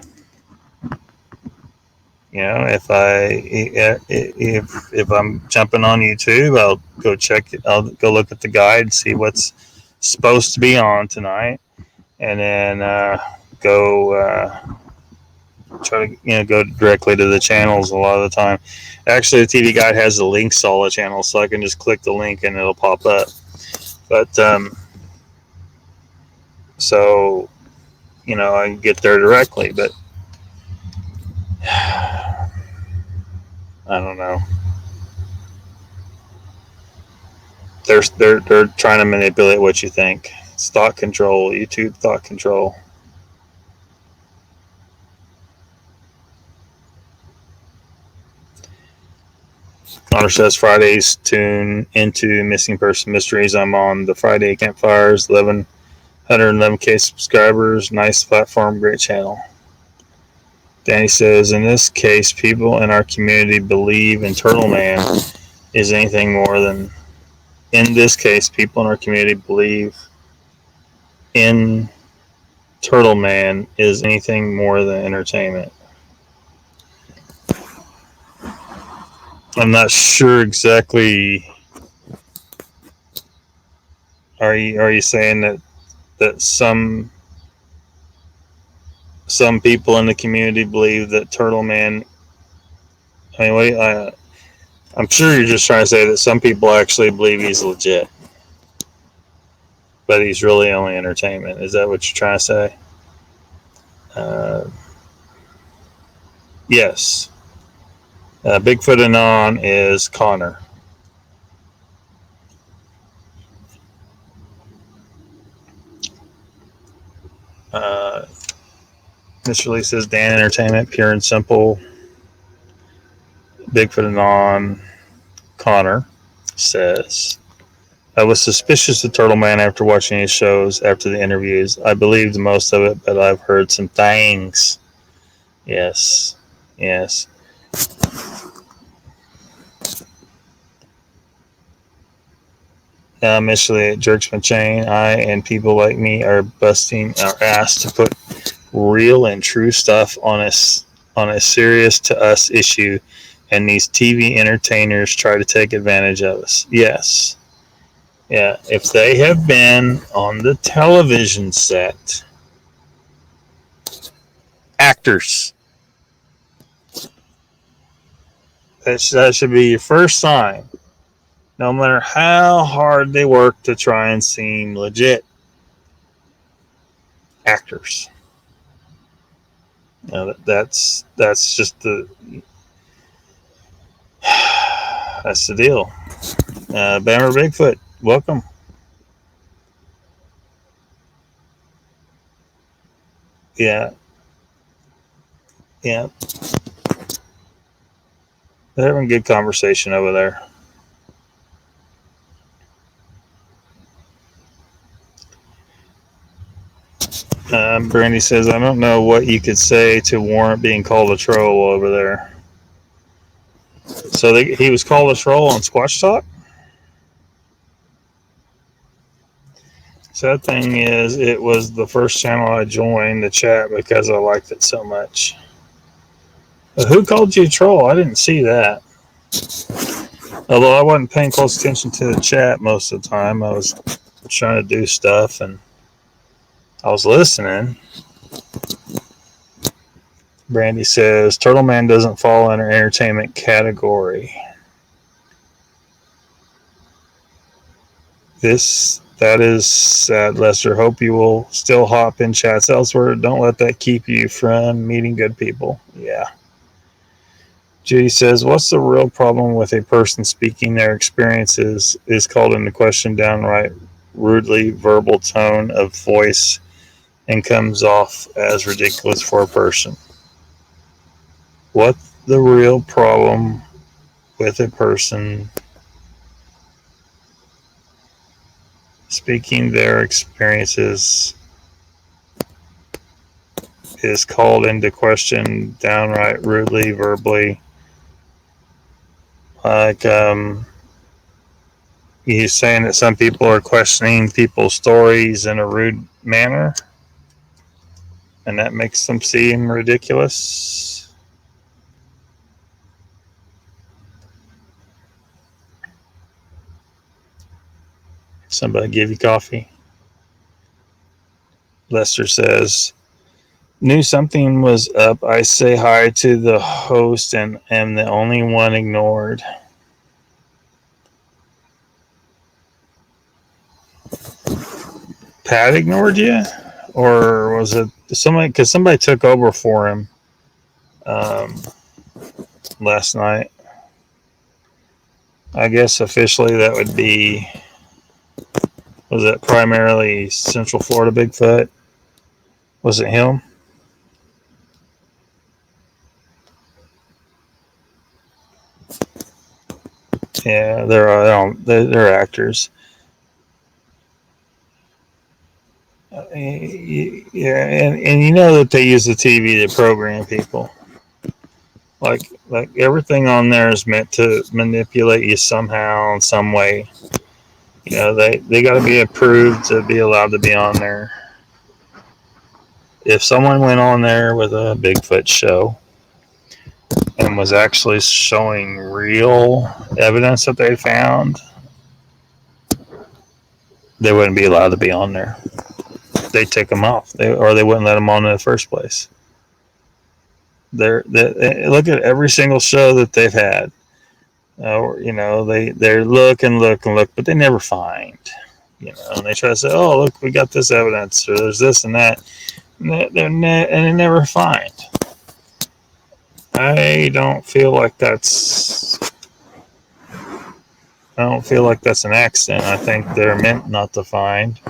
If I'm jumping on YouTube, I'll go check it. I'll go look at the guide, see what's supposed to be on tonight, and then go try to go directly to the channels a lot of the time. Actually, the TV guide has the links to all the channels, so I can just click the link and it'll pop up. But so I can get there directly, but I don't know. They're trying to manipulate what you think. It's thought control, YouTube thought control. Honor says Fridays tune into missing person mysteries. I'm on the Friday campfires. 111K subscribers. Nice platform. Great channel. Danny says, in this case, people in our community believe in Turtle Man is anything more than. In this case, people in our community believe in Turtle Man is anything more than entertainment. I'm not sure exactly. Are you saying that some people in the community believe that Turtle Man? I mean, I'm sure you're just trying to say that some people actually believe he's legit, but he's really only entertainment. Is that what you're trying to say? Yes. Bigfoot Anon is Connor. Mr. Lee says Dan Entertainment, pure and simple. Bigfoot Anon, Connor says, I was suspicious of Turtle Man after watching his shows after the interviews. I believed most of it, but I've heard some things. Yes. Initially, it jerks my chain. I and people like me are busting our ass to put real and true stuff on a serious to us issue, and these TV entertainers try to take advantage of us. Yes. Yeah, if they have been on the television set, actors, that should be your first sign. No matter how hard they work to try and seem legit, actors. That's just that's the deal. Bammer Bigfoot, welcome. Yeah. They're having good conversation over there. Brandy says, I don't know what you could say to warrant being called a troll over there. So he was called a troll on Squatch Talk? Sad thing is, it was the first channel I joined the chat because I liked it so much. Who called you a troll? I didn't see that. Although I wasn't paying close attention to the chat most of the time. I was trying to do stuff and I was listening. Brandy says Turtle Man doesn't fall in our entertainment category. That is sad, Lester. Hope you will still hop in chats elsewhere. Don't let that keep you from meeting good people. Yeah. Judy says, what's the real problem with a person speaking their experiences is called into question downright rudely verbal tone of voice and comes off as ridiculous for a person. What's the real problem with a person speaking their experiences is called into question downright rudely, verbally. Like, he's saying that some people are questioning people's stories in a rude manner, and that makes them seem ridiculous. Somebody give you coffee? Lester says, knew something was up. I say hi to the host and am the only one ignored. Pat ignored you? Or was it somebody? Because somebody took over for him last night. I guess officially that would be, was it primarily Central Florida Bigfoot? Was it him? Yeah, they're actors. Yeah, and you know that they use the TV to program people. Like everything on there is meant to manipulate you somehow in some way. You know, they got to be approved to be allowed to be on there. If someone went on there with a Bigfoot show and was actually showing real evidence that they found, they wouldn't be allowed to be on there. They'd take them off, or they wouldn't let them on in the first place. They look at every single show that they've had. You know, they look and look and look, but they never find. You know, and they try to say, "Oh, look, we got this evidence, or there's this and that," and they never find. I don't feel like that's an accident. I think they're meant not to find.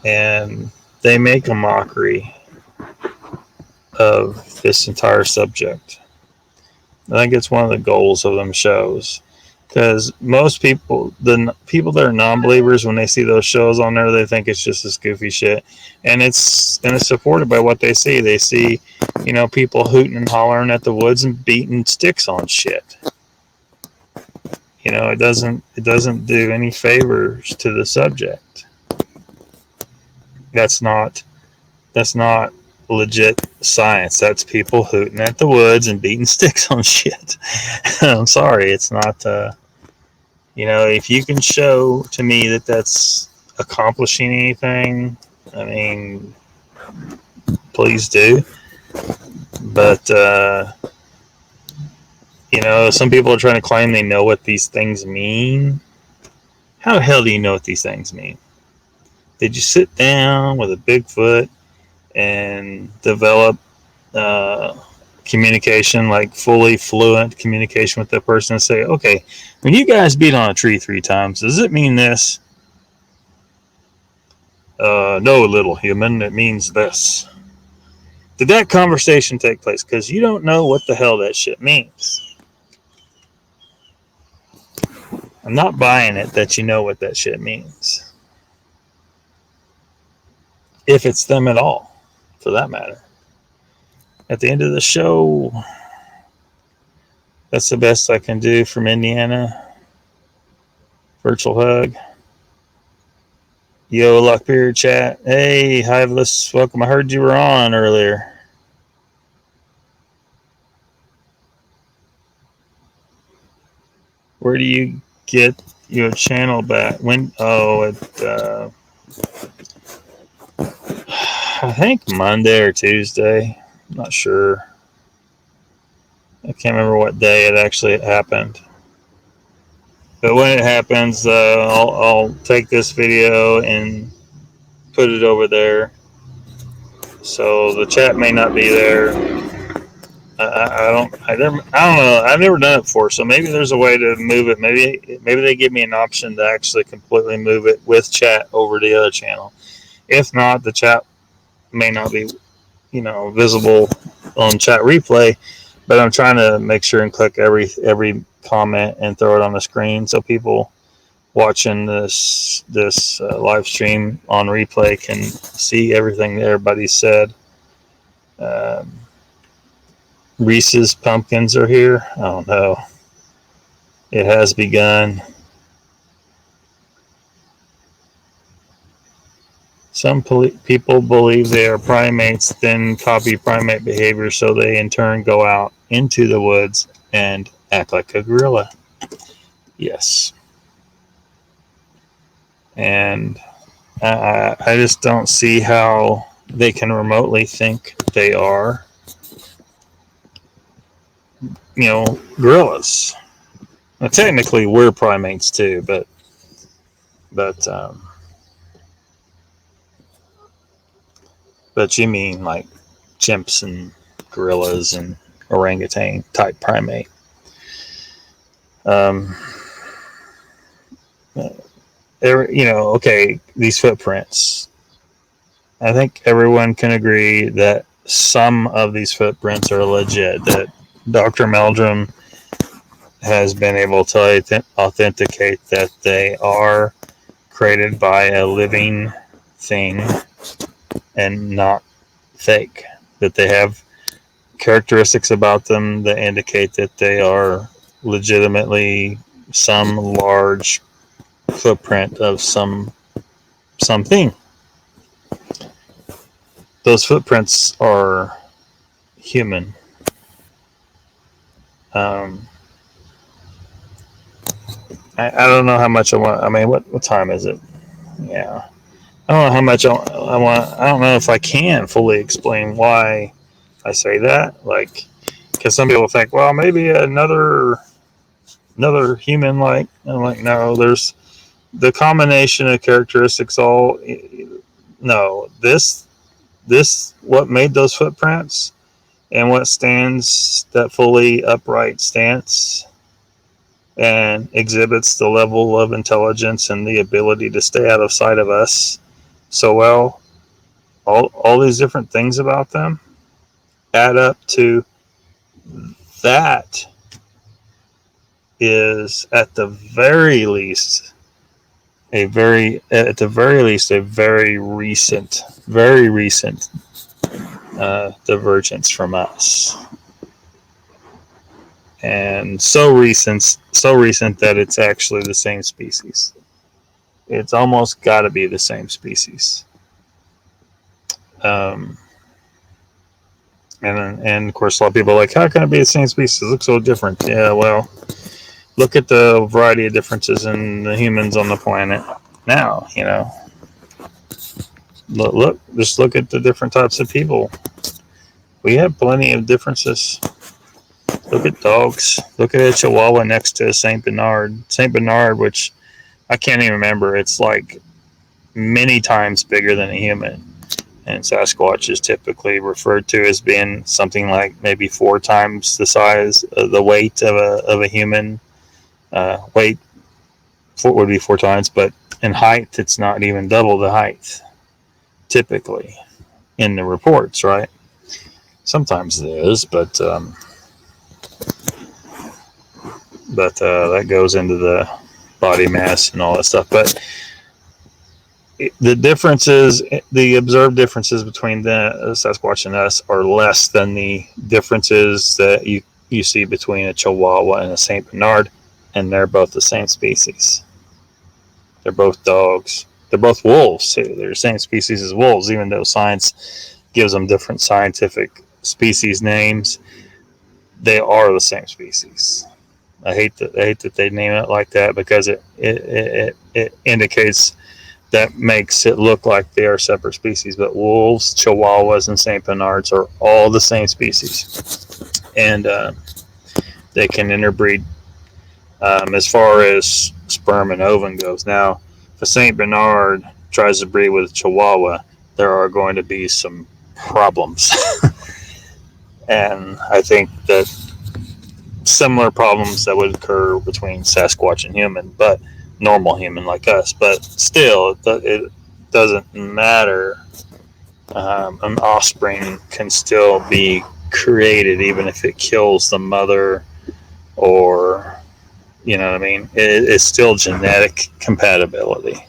And they make a mockery of this entire subject. I think it's one of the goals of them shows, because most people, the people that are non-believers, when they see those shows on there, they think it's just this goofy shit, and it's supported by what they see. They see, you know, people hooting and hollering at the woods and beating sticks on shit. You know, it doesn't do any favors to the subject. That's not legit science. That's people hooting at the woods and beating sticks on shit. I'm sorry, it's not. You know, if you can show to me that that's accomplishing anything, I mean, please do. But you know, some people are trying to claim they know what these things mean. How the hell do you know what these things mean? Did you sit down with a Bigfoot and develop communication, like fully fluent communication with that person, and say, okay, when you guys beat on a tree 3 times, does it mean this? No, little human, it means this. Did that conversation take place? Because you don't know what the hell that shit means. I'm not buying it that you know what that shit means. If it's them at all, for that matter. At the end of the show, that's the best I can do from Indiana. Virtual hug. Yo, Lockbeard chat. Hey, Hiveless, welcome. I heard you were on earlier. Where do you get your channel back? When? Oh, I think Monday or Tuesday. I'm not sure. I can't remember what day it actually happened. But when it happens, I'll take this video and put it over there. So the chat may not be there. I don't know. I've never done it before, so maybe there's a way to move it. Maybe they give me an option to actually completely move it with chat over to the other channel. If not, the chat may not be, visible on chat replay. But I'm trying to make sure and click every comment and throw it on the screen so people watching this live stream on replay can see everything that everybody said. Reese's pumpkins are here. I don't know. It has begun. Some people believe they are primates, then copy primate behavior, so they in turn go out into the woods and act like a gorilla. Yes. And I just don't see how they can remotely think they are, gorillas. Now, technically, we're primates too, but you mean like chimps and gorillas and orangutan type primate. Okay, these footprints. I think everyone can agree that some of these footprints are legit, that Dr. Meldrum has been able to authenticate that they are created by a living thing and not fake, that they have characteristics about them that indicate that they are legitimately some large footprint of something. Those footprints are human. I don't know how much I want. I mean, what time is it? Yeah. I don't know how much I want. I don't know if I can fully explain why I say that. Like, because some people think, well, maybe another human. Like, I'm like, no. There's the combination of characteristics. No. This what made those footprints and what stands that fully upright stance and exhibits the level of intelligence and the ability to stay out of sight of us so well. All these different things about them add up to that is at the very least a very recent divergence from us, and so recent that it's actually the same species. It's almost got to be the same species. And of course, a lot of people are like, how can it be the same species? It looks so different. Yeah, well, look at the variety of differences in the humans on the planet now. Just look at the different types of people. We have plenty of differences. Look at dogs. Look at a Chihuahua next to a Saint Bernard. Saint Bernard, which I can't even remember. It's like many times bigger than a human. And Sasquatch is typically referred to as being something like maybe 4 times the size of the weight of a human. Weight would be 4 times, but in height, it's not even double the height, typically, in the reports, right? Sometimes it is, but that goes into the body mass and all that stuff. But the differences, the observed differences between the Sasquatch and us are less than the differences that you see between a Chihuahua and a Saint Bernard, and they're both the same species. They're both dogs. They're both wolves too. They're the same species as wolves, even though science gives them different scientific species names. They are the same species. I hate that they name it like that, because it indicates, that makes it look like they are separate species. But wolves, Chihuahuas, and Saint Bernards are all the same species, and they can interbreed. As far as sperm and ovum goes, now if a Saint Bernard tries to breed with a Chihuahua, there are going to be some problems, and I think that similar problems that would occur between Sasquatch and human, but normal human like us. But still, it doesn't matter. An offspring can still be created, even if it kills the mother, or you know what I mean. It's still genetic compatibility.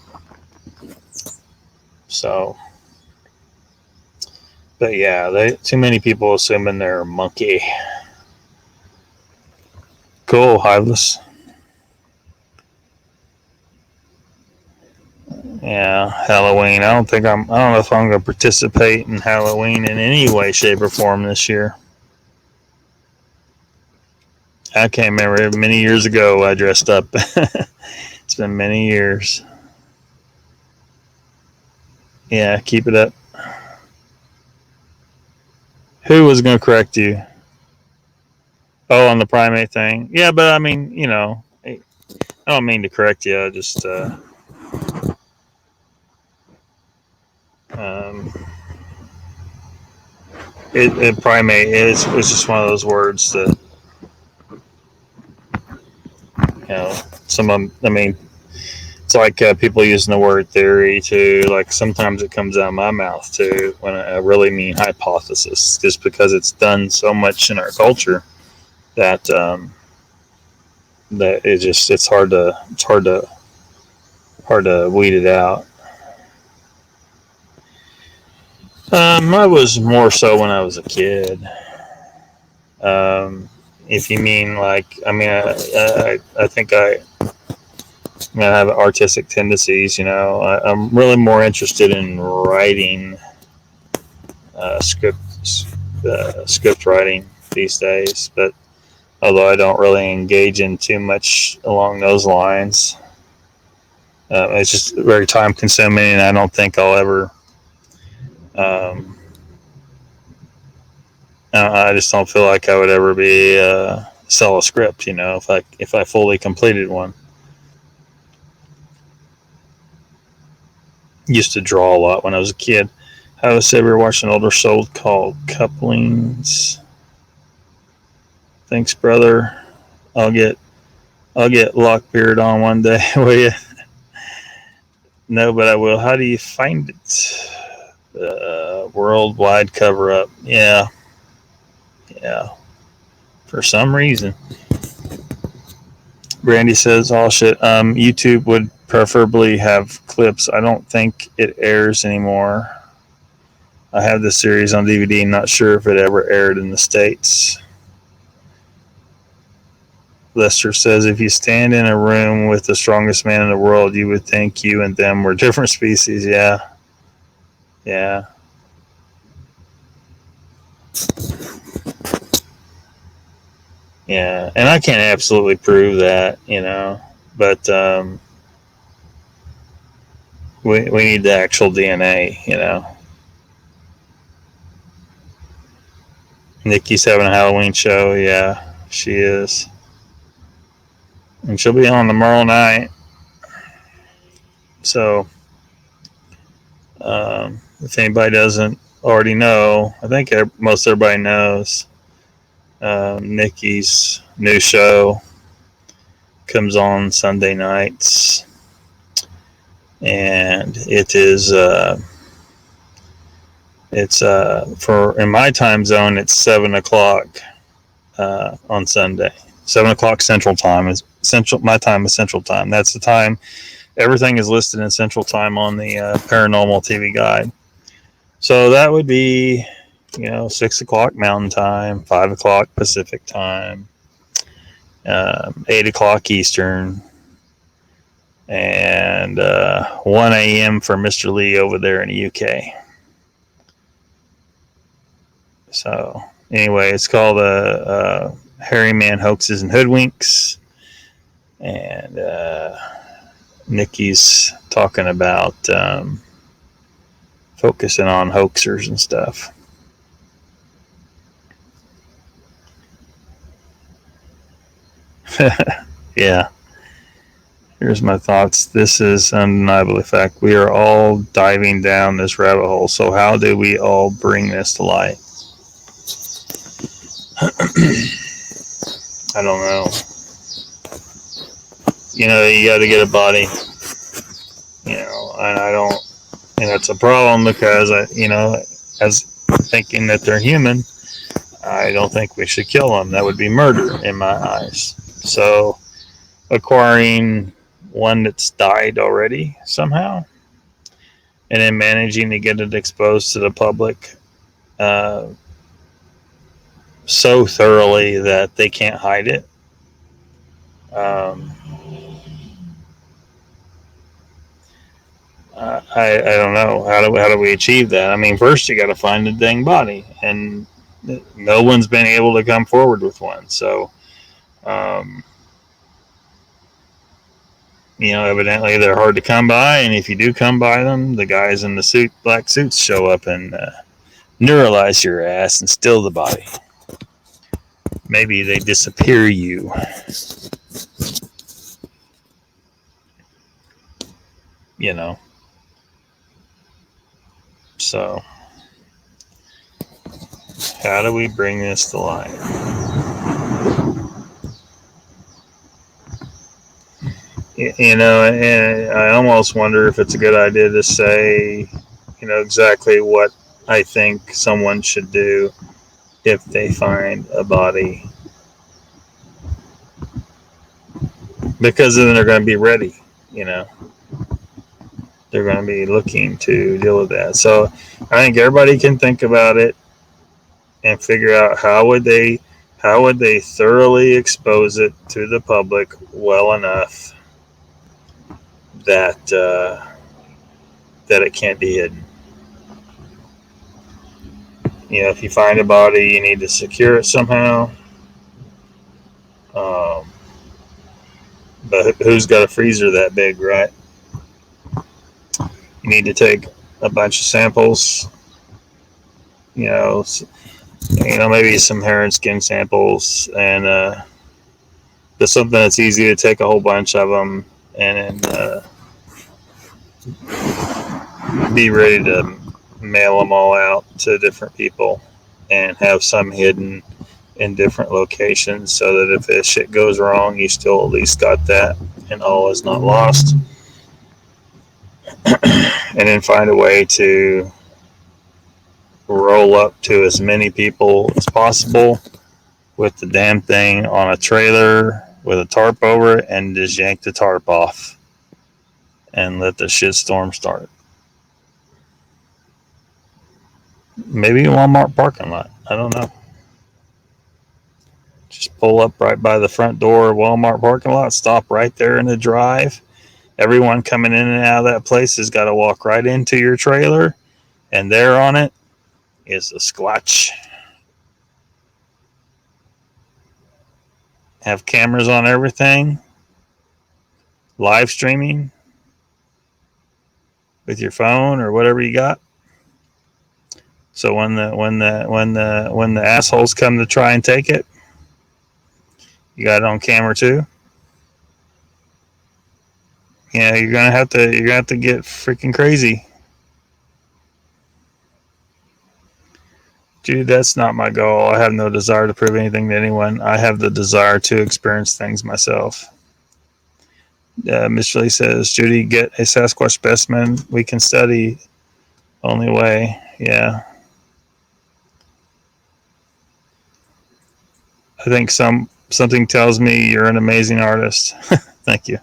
So, but yeah, too many people assuming they're a monkey. Cool, Hylas. Yeah, Halloween. I don't know if I'm going to participate in Halloween in any way, shape, or form this year. I can't remember. Many years ago, I dressed up. It's been many years. Yeah, keep it up. Who was going to correct you? Oh, on the primate thing. Yeah, but I mean, you know, I don't mean to correct you. I just, primate. It's just one of those words that, you know, I mean, it's like people using the word theory too. Like sometimes it comes out of my mouth too when I really mean hypothesis, just because it's done so much in our culture that that it's hard to weed it out. I was more so when I was a kid. If you mean like, I mean, I think I have artistic tendencies. You know, I'm really more interested in writing script writing these days. But although I don't really engage in too much along those lines, it's just very time consuming, and I don't think I'll ever. I just don't feel like I would ever be sell a script. You know, if I fully completed one. Used to draw a lot when I was a kid. I was ever watched an older show called Couplings. Thanks, brother. I'll get Lockbeard on one day. Will you? No, but I will. How do you find it? Worldwide cover up. Yeah. For some reason. Brandy says, "All shit. YouTube would preferably have clips. I don't think it airs anymore. I have the series on DVD. Not sure if it ever aired in the States." Lester says, "If you stand in a room with the strongest man in the world, you would think you and them were different species." Yeah. Yeah, and I can't absolutely prove that, you know, but we need the actual DNA, you know. Nikki's having a Halloween show. Yeah, she is. And she'll be on tomorrow night. So, if anybody doesn't already know, I think most everybody knows, Nikki's new show comes on Sunday nights. And it is, for, in my time zone, it's 7 o'clock on Sunday. 7 o'clock Central Time is my time is Central Time. That's the time. Everything is listed in Central Time on the Paranormal TV Guide. So that would be, 6 o'clock Mountain Time, 5 o'clock Pacific Time, 8 o'clock Eastern, and 1 a.m. for Mr. Lee over there in the UK. So anyway, it's called Hairy Man Hoaxes and Hoodwinks, and Nikki's talking about focusing on hoaxers and stuff. Yeah. Here's my thoughts. This is undeniably fact. We are all diving down this rabbit hole. So how do we all bring this to light? I don't know. You know, you got to get a body. You know, and I don't. And it's a problem because as thinking that they're human, I don't think we should kill them. That would be murder in my eyes. So acquiring one that's died already somehow, and then managing to get it exposed to the public so thoroughly that they can't hide it. I don't know how do we achieve that. I mean, first you got to find the dang body, and no one's been able to come forward with one. So evidently they're hard to come by, and if you do come by them, the guys in the black suits show up and neuralize your ass and steal the body. Maybe they disappear you. You know. So, how do we bring this to light? And I almost wonder if it's a good idea to say, exactly what I think someone should do if they find a body. Because then they're going to be ready, They're going to be looking to deal with that. So I think everybody can think about it and figure out how would they thoroughly expose it to the public well enough that it can't be hidden. If you find a body, you need to secure it somehow. But who's got a freezer that big, right? You need to take a bunch of samples. Maybe some hair and skin samples, and just something that's easy to take a whole bunch of them, and then be ready to mail them all out to different people, and have some hidden in different locations, so that if this shit goes wrong, you still at least got that, and all is not lost. And then find a way to roll up to as many people as possible with the damn thing on a trailer with a tarp over it, and just yank the tarp off and let the shitstorm start. Maybe a Walmart parking lot. I don't know. Just pull up right by the front door of Walmart parking lot, stop right there in the drive. Everyone coming in and out of that place has got to walk right into your trailer, and there on it is a Squatch. Have cameras on everything, live streaming with your phone or whatever you got. So when the assholes come to try and take it, you got it on camera too. You're gonna have to get freaking crazy. Dude, that's not my goal. I have no desire to prove anything to anyone. I have the desire to experience things myself. Mr. Lee says, Judy, get a Sasquatch specimen we can study. Only way. Yeah. I think something tells me you're an amazing artist. Thank you.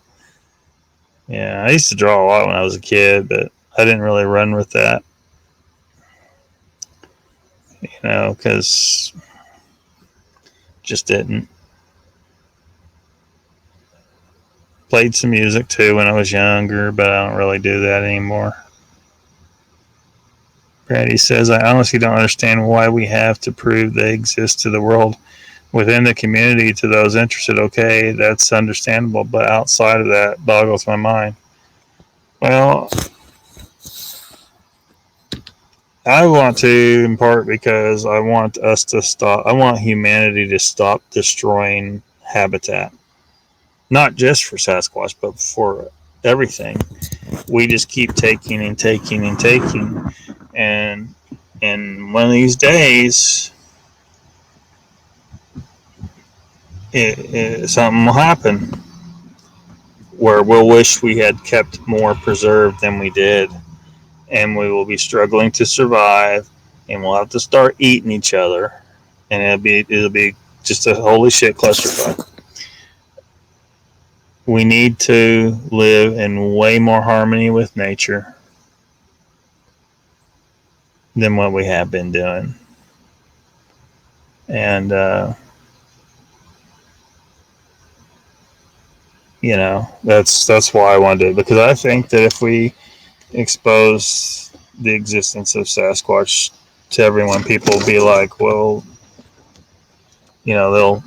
Yeah, I used to draw a lot when I was a kid, but I didn't really run with that. Because just didn't. played some music too when I was younger, but I don't really do that anymore. Brady says, I honestly don't understand why we have to prove they exist to the world. Within the community, to those interested, okay, that's understandable, but outside of that, boggles my mind. Well, I want to, in part because I want us to stop, I want humanity to stop destroying habitat. Not just for Sasquatch, but for everything. We just keep taking and taking and taking. And one of these days, something will happen where we'll wish we had kept more preserved than we did. And we will be struggling to survive. And we'll have to start eating each other. And it'll be just a holy shit clusterfuck. We need to live in way more harmony with nature than what we have been doing. And, you know, that's why I want to do it. Because I think that if we expose the existence of Sasquatch to everyone, people will be like, well, you know,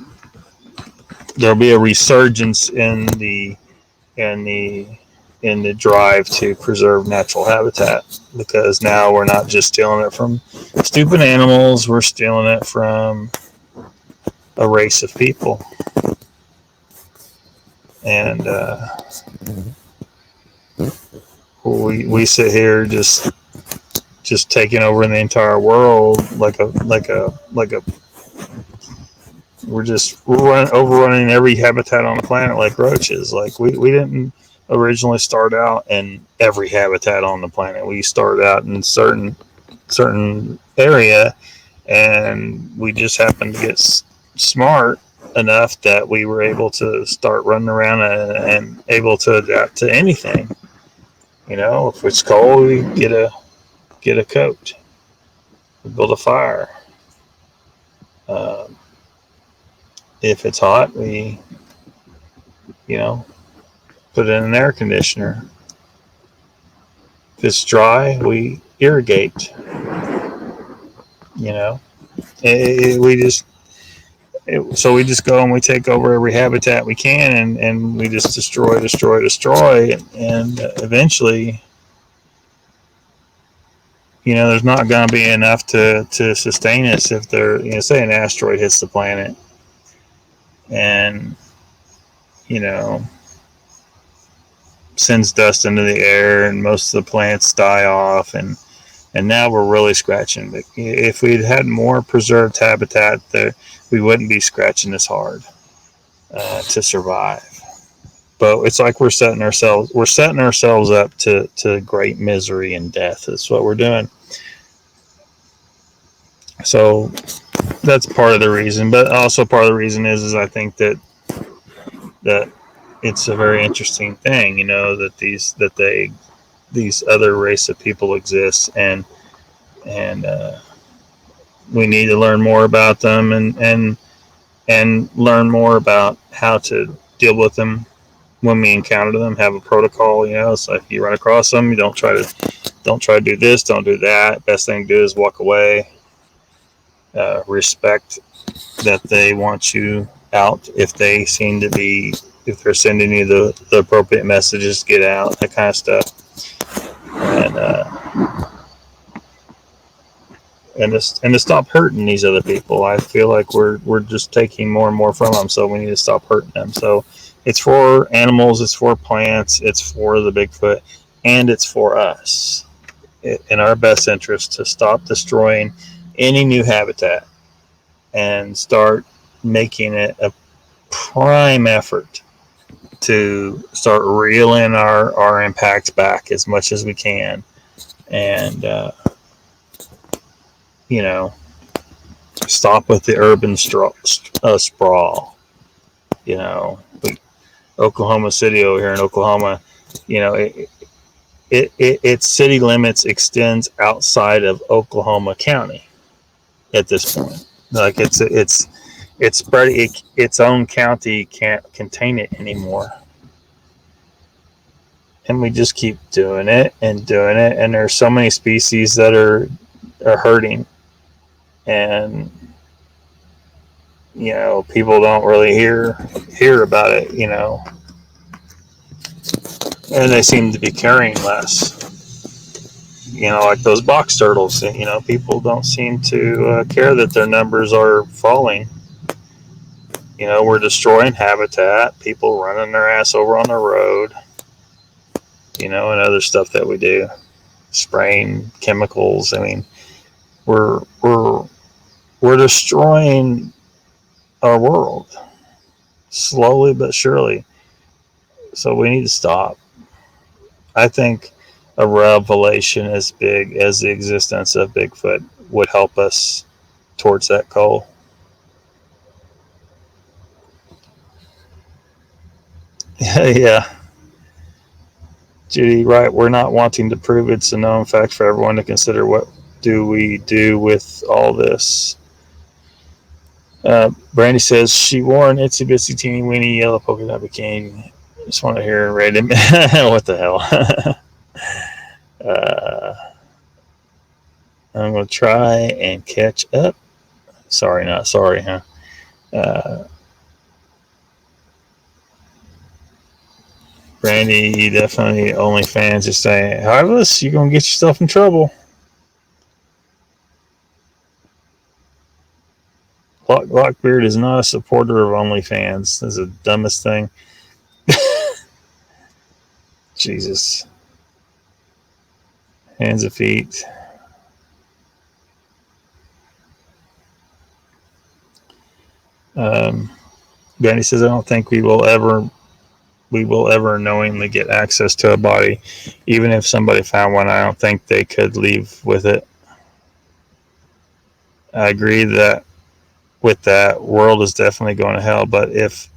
there'll be a resurgence in the drive to preserve natural habitat, because now we're not just stealing it from stupid animals, we're stealing it from a race of people. And we sit here just taking over the entire world like a we're overrunning every habitat on the planet like roaches. Like we didn't originally start out in every habitat on the planet. We started out in certain area, and we just happened to get smart enough that we were able to start running around and able to adapt to anything. You know, if it's cold, we get a coat, we build a fire. If it's hot, we, you know, put in an air conditioner. If it's dry, we irrigate. You know, so we just go and we take over every habitat we can, and we just destroy, and eventually, you know, there's not going to be enough to sustain us if there, you know, say an asteroid hits the planet, and, you know, sends dust into the air, and most of the plants die off, and now we're really scratching. But if we'd had more preserved habitat, there we wouldn't be scratching this hard to survive. But it's like we're setting ourselves up to great misery and death. That's what we're doing. So that's part of the reason, but also part of the reason is I think that it's a very interesting thing, you know, that these other race of people exist, and we need to learn more about them, and learn more about how to deal with them when we encounter them. Have a protocol, you know. So if you run across them, you don't try to do this, don't do that. Best thing to do is walk away. Respect that they want you out. If they're sending you the appropriate messages, get out, that kind of stuff. And to stop hurting these other people. I feel like we're just taking more and more from them, so we need to stop hurting them. So it's for animals, it's for plants, it's for the Bigfoot, and it's for us. In our best interest to stop destroying any new habitat and start making it a prime effort to start reeling our impacts back as much as we can, and you know, stop with the urban sprawl. You know, Oklahoma City over here in Oklahoma, you know, its city limits extends outside of Oklahoma County at this point. Like it's spread. Its own county can't contain it anymore. And we just keep doing it, and there's so many species that are hurting, and people don't really hear about it, and they seem to be caring less. Like those box turtles, people don't seem to care that their numbers are falling. We're destroying habitat, people running their ass over on the road, and other stuff that we do, spraying chemicals. I mean, we're destroying our world slowly but surely. So we need to stop. I think a revelation as big as the existence of Bigfoot would help us towards that goal. Yeah. Judy, right. We're not wanting to prove it's a known fact for everyone to consider. What do we do with all this? Brandy says she wore an itsy bitsy teeny weeny yellow polka dot bikini. Just want to hear her read him. What the hell? I'm going to try and catch up. Sorry, not sorry, huh? Brandy, you definitely OnlyFans is saying, Harvest, you're going to get yourself in trouble. Lockbeard is not a supporter of OnlyFans. That's the dumbest thing. Jesus. Hands and feet. Brandy says, I don't think we will ever knowingly get access to a body. Even if somebody found one, I don't think they could leave with it. I agree that with that, world is definitely going to hell, but if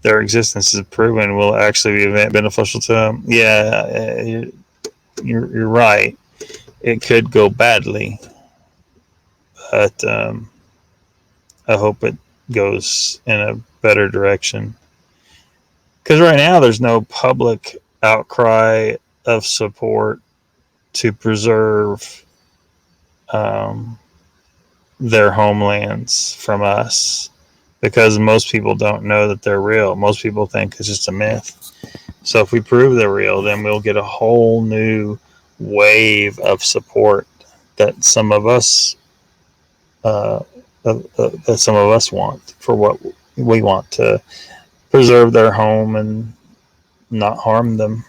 their existence is proven, will actually be beneficial to them. Yeah, you're right. It could go badly, but I hope it goes in a better direction. Because right now there's no public outcry of support to preserve their homelands from us, because most people don't know that they're real. Most people think it's just a myth. So if we prove they're real, then we'll get a whole new wave of support that some of us want for what we want, to preserve their home and not harm them.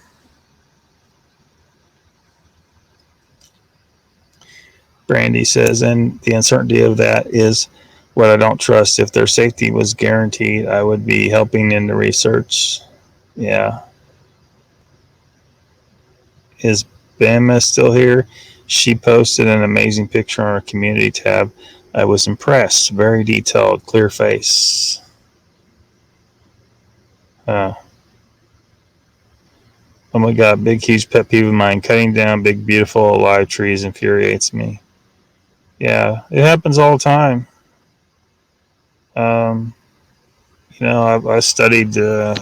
Brandy says, and the uncertainty of that is what I don't trust. If their safety was guaranteed, I would be helping in the research. Yeah. Is Bama still here? She posted an amazing picture on our community tab. I was impressed. Very detailed, clear face. Oh my God, big, huge pet peeve of mine. Cutting down big, beautiful, alive trees infuriates me. Yeah, it happens all the time. I studied a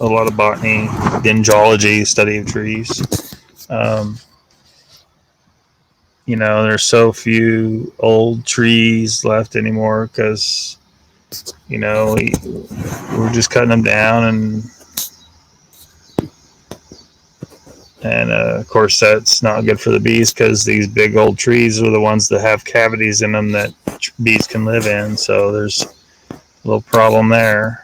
lot of botany, dendrology, study of trees. There's so few old trees left anymore because, we're just cutting them down, and of course that's not good for the bees, because these big old trees are the ones that have cavities in them that bees can live in. So there's a little problem there.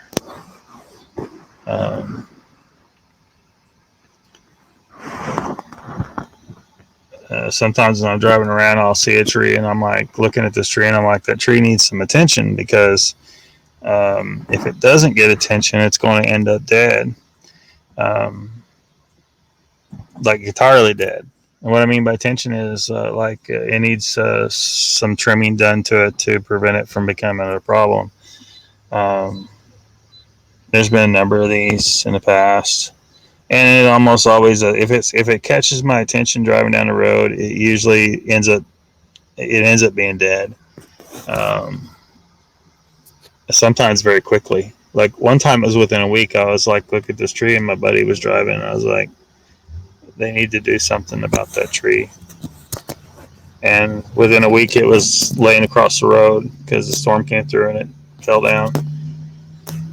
Sometimes when I'm driving around, I'll see a tree and I'm like looking at this tree and I'm like, that tree needs some attention, because if it doesn't get attention, it's going to end up dead, like entirely dead. And what I mean by attention is it needs some trimming done to it to prevent it from becoming a problem. There's been a number of these in the past, and it almost always if it catches my attention driving down the road, it usually ends up being dead. Sometimes very quickly. Like one time it was within a week. I was like, look at this tree, and my buddy was driving, and I was like, they need to do something about that tree. And within a week, it was laying across the road because the storm came through and it fell down.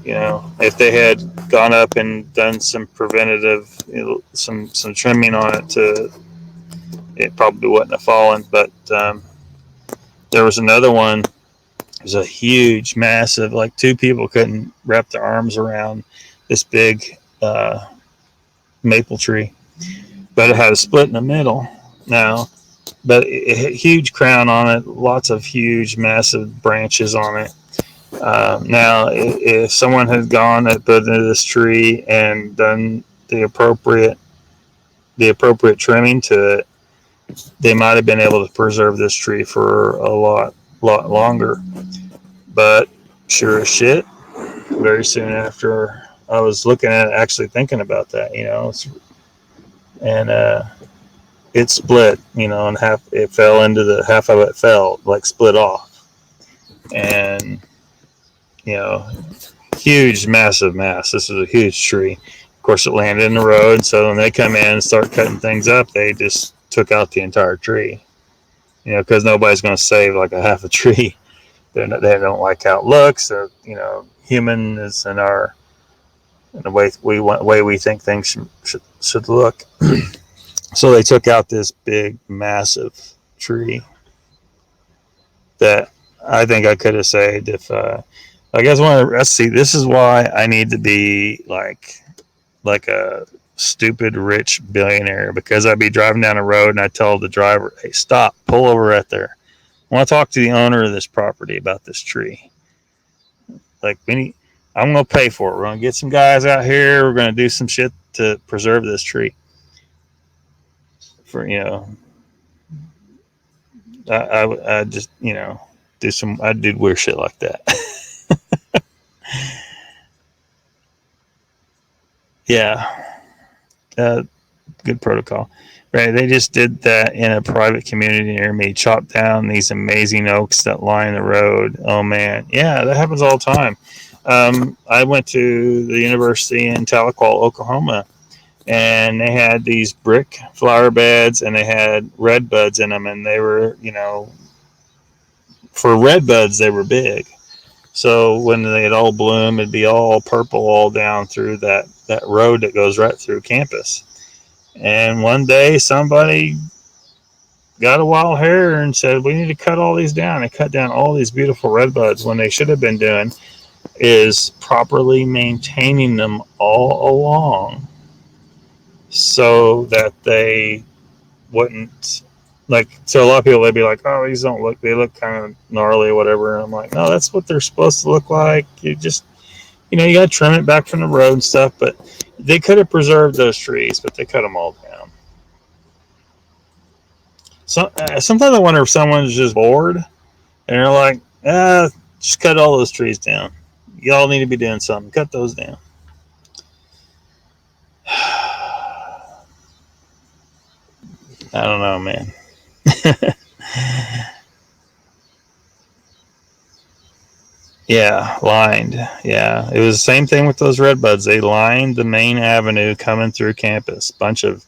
You know, if they had gone up and done some preventative, some trimming on it, it probably wouldn't have fallen. But there was another one. It was a huge, massive, like two people couldn't wrap their arms around this big maple tree, but it had a split in the middle. Now, but it had a huge crown on it, lots of huge, massive branches on it. Now, if someone had gone and put into this tree and done the appropriate trimming to it, they might have been able to preserve this tree for a lot longer. But sure as shit, very soon after I was looking at it, actually thinking about that, and it split, and half it fell into the half of it fell, like split off, and huge, massive mass. This is a huge tree. Of course, it landed in the road, so when they come in and start cutting things up, they just took out the entire tree, because nobody's going to save like a half a tree. They don't like how it looks. Human is in the way we think things should look. So they took out this big, massive tree that I think I could have saved if I guess let's see. This is why I need to be like a stupid rich billionaire, because I'd be driving down the road and I tell the driver, "Hey, stop, pull over right there. I want to talk to the owner of this property about this tree. Like, I'm going to pay for it. We're going to get some guys out here. We're going to do some shit to preserve this tree." For I just I'd do weird shit like that. Yeah, good protocol. Right, they just did that in a private community near me. Chopped down these amazing oaks that line the road. Oh man, yeah, that happens all the time. I went to the university in Tahlequah, Oklahoma, and they had these brick flower beds, and they had red buds in them, and they were, for red buds, they were big. So when they'd all bloom, it'd be all purple all down through that road that goes right through campus. And one day somebody got a wild hair and said, "We need to cut all these down." They cut down all these beautiful red buds when they should have been doing is properly maintaining them all along so that they wouldn't, like, so a lot of people, they'd be like, "Oh, these don't look, they look kind of gnarly or whatever." And I'm like, no, that's what they're supposed to look like. You just, you got to trim it back from the road and stuff. But they could have preserved those trees, but they cut them all down. So sometimes I wonder if someone's just bored and they're like, just cut all those trees down. Y'all need to be doing something. Cut those down. I don't know, man. Yeah, lined. Yeah, it was the same thing with those red buds. They lined the main avenue coming through campus. Bunch of,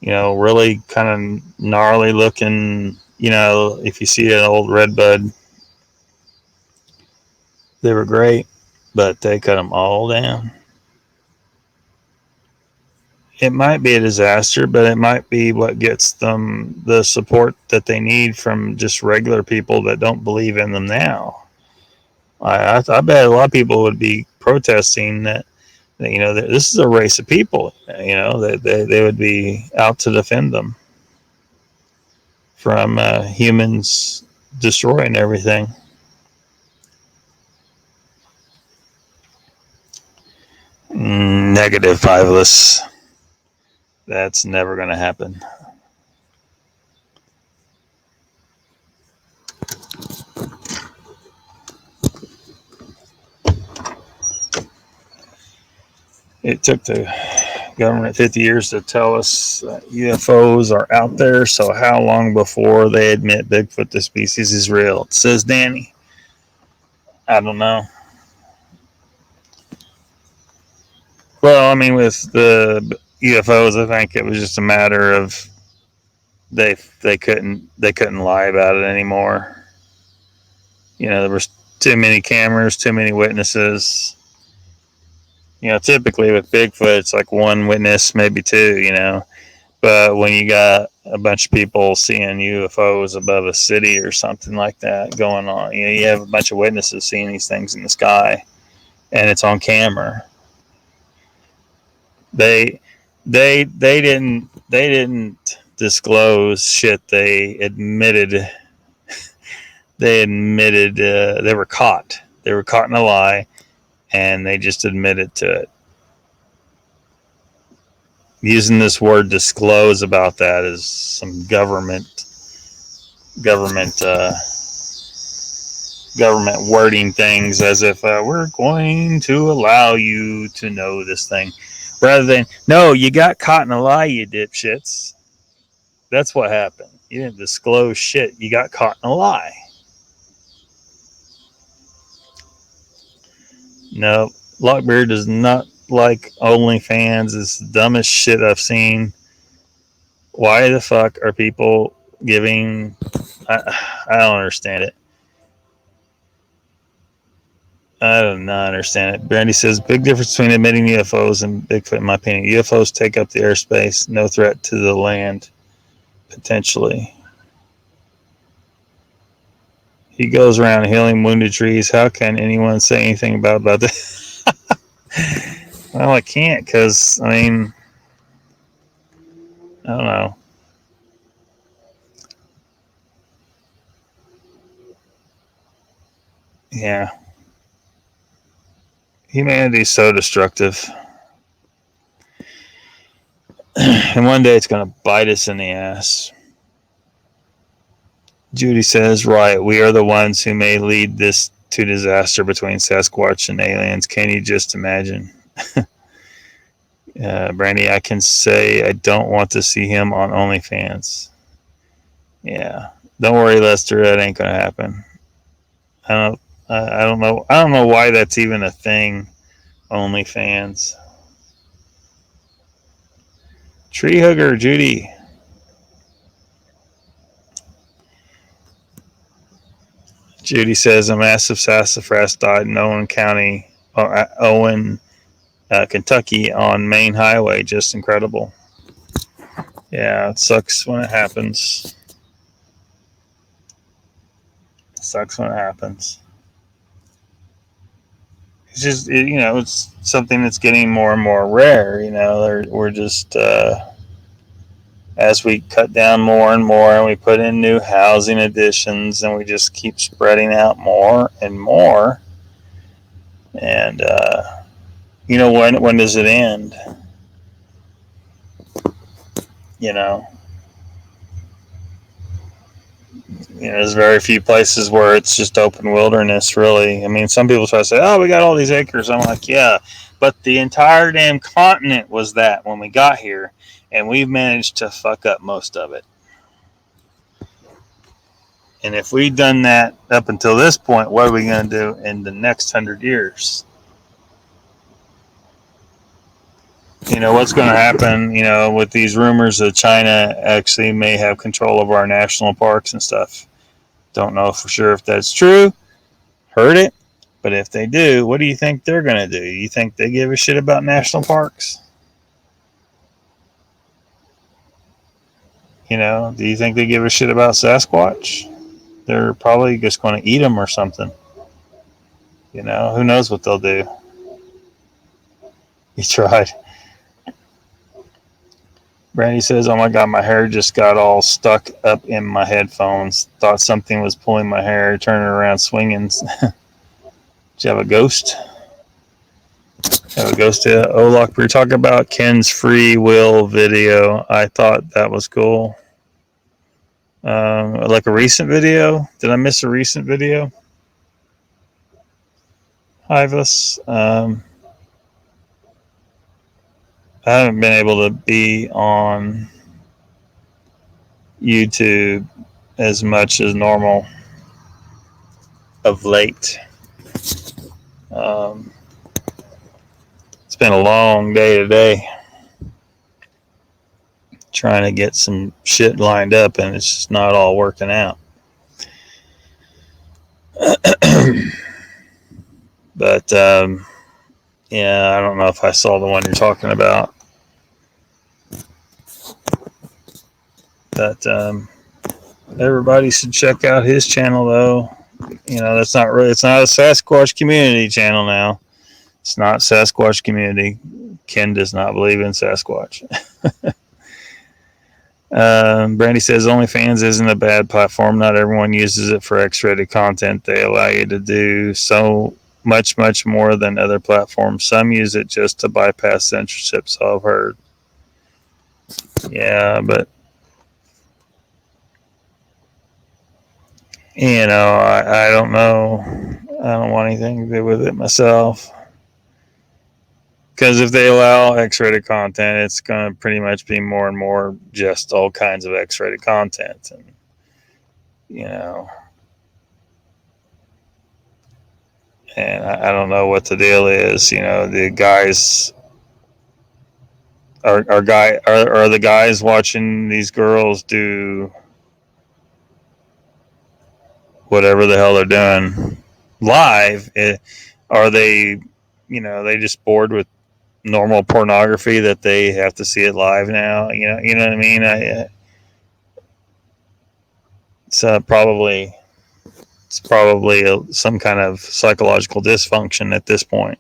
really kind of gnarly looking, if you see an old red bud, they were great, but they cut them all down. It might be a disaster, but it might be what gets them the support that they need from just regular people that don't believe in them now. I bet a lot of people would be protesting that this is a race of people, that they would be out to defend them from humans destroying everything. Negative, fiveless. That's never going to happen. It took the government 50 years to tell us UFOs are out there, so how long before they admit Bigfoot the species is real? It says Danny. I don't know. Well, I mean, with the UFOs, I think it was just a matter of they couldn't lie about it anymore. There was too many cameras, too many witnesses. Typically with Bigfoot, it's like one witness, maybe two. But when you got a bunch of people seeing UFOs above a city or something like that going on, you have a bunch of witnesses seeing these things in the sky, and it's on camera. They didn't disclose shit. They admitted they were caught. They were caught in a lie, and they just admitted to it. Using this word "disclose" about that is some government wording things, as if we're going to allow you to know this thing, rather than, no, you got caught in a lie, you dipshits. That's what happened. You didn't disclose shit. You got caught in a lie. No, Lockbeard does not like OnlyFans. It's the dumbest shit I've seen. Why the fuck are people giving... I don't understand it. I do not understand it. Brandy says, big difference between admitting UFOs and Bigfoot, in my opinion. UFOs take up the airspace, no threat to the land, potentially. He goes around healing wounded trees. How can anyone say anything about that? Well, I can't, because, I don't know. Yeah. Humanity is so destructive. And one day it's going to bite us in the ass. Judy says, right, we are the ones who may lead this to disaster between Sasquatch and aliens. Can you just imagine? Brandy, I can say I don't want to see him on OnlyFans. Yeah. Don't worry, Lester, that ain't going to happen. I don't know why that's even a thing, OnlyFans. Tree hugger, Judy. Judy says a massive sassafras died in Owen County, Kentucky, on Main Highway. Just incredible. Yeah, it sucks when it happens. It's just, it's something that's getting more and more rare. We're just, as we cut down more and more, and we put in new housing additions, and we just keep spreading out more and more. And when does it end? There's very few places where it's just open wilderness, really. Some people try to say, oh, we got all these acres. I'm like, yeah, but the entire damn continent was that when we got here, and we've managed to fuck up most of it. And if we'd done that up until this point, what are we going to do in the next 100 years? What's going to happen, with these rumors that China actually may have control of our national parks and stuff. Don't know for sure if that's true. Heard it. But if they do, what do you think they're going to do? You think they give a shit about national parks? Do you think they give a shit about Sasquatch? They're probably just going to eat them or something. Who knows what they'll do? He tried. Brandy says, oh my God, my hair just got all stuck up in my headphones. Thought something was pulling my hair, turning around, swinging. Did you have a ghost? Oh, Lockbeard, talk about Ken's free will video. I thought that was cool. Like a recent video? Did I miss a recent video? Hivus. I haven't been able to be on YouTube as much as normal of late. It's been a long day today. trying to get some shit lined up, and it's just not all working out. But yeah, I don't know if I saw the one you're talking about. But everybody should check out his channel, though. You know, it's not a Sasquatch community channel now. It's not Sasquatch community. Ken does not believe in Sasquatch. Brandy says OnlyFans isn't a bad platform. Not everyone uses it for X-rated content. They allow you to do so much more than other platforms. Some use it just to bypass censorship, so I've heard. Yeah, but you know, I don't know. I don't want anything to do with it myself. Because if they allow X-rated content, it's going to pretty much be more and more just all kinds of X-rated content. And, you know, and I don't know what the deal is. You know, the guys are the guys watching these girls do whatever the hell they're doing live. Are they, you know, they just bored with normal pornography that they have to see it live now? You know what I mean? It's probably some kind of psychological dysfunction at this point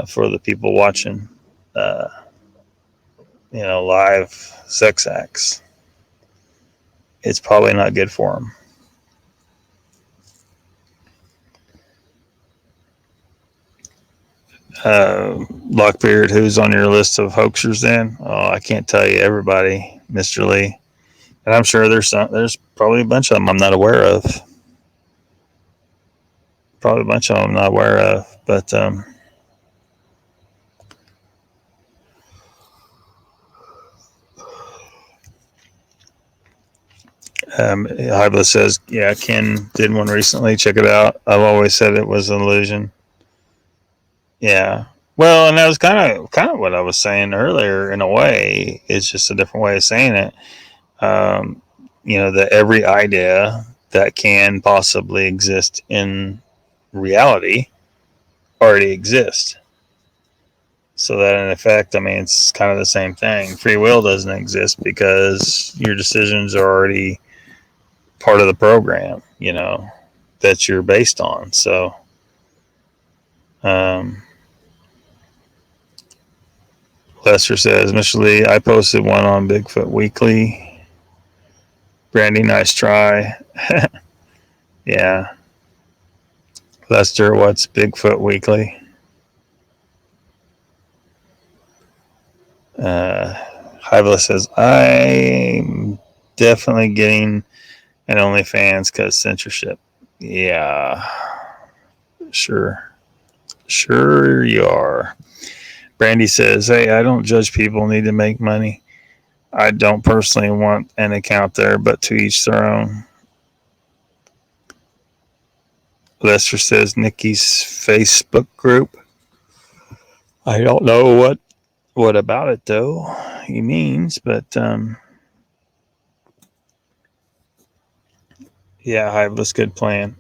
for the people watching, you know, live sex acts. It's probably not good for them. Lockbeard, who's on your list of hoaxers then? Oh, I can't tell you everybody, Mr. Lee. And I'm sure there's probably a bunch of them I'm not aware of. Probably a bunch of them I'm not aware of. But Hybla says, yeah, Ken did one recently. Check it out. I've always said it was an illusion. Yeah. Well, and that was kind of what I was saying earlier. In a way, it's just a different way of saying it. You know, that every idea that can possibly exist in reality already exists. So that in effect, I mean, it's kind of the same thing. Free will doesn't exist because your decisions are already part of the program, you know, that you're based on. So, Lester says, Mr. Lee, I posted one on Bigfoot Weekly. Brandy, nice try. Yeah. Lester, what's Bigfoot Weekly? Hybla says, I'm definitely getting an OnlyFans because censorship. Yeah. Sure you are. Brandy says, hey, I don't judge people need to make money. I don't personally want an account there, but to each their own. Lester says, Nikki's Facebook group. I don't know what about it though he means, but yeah, Hybla's good plan.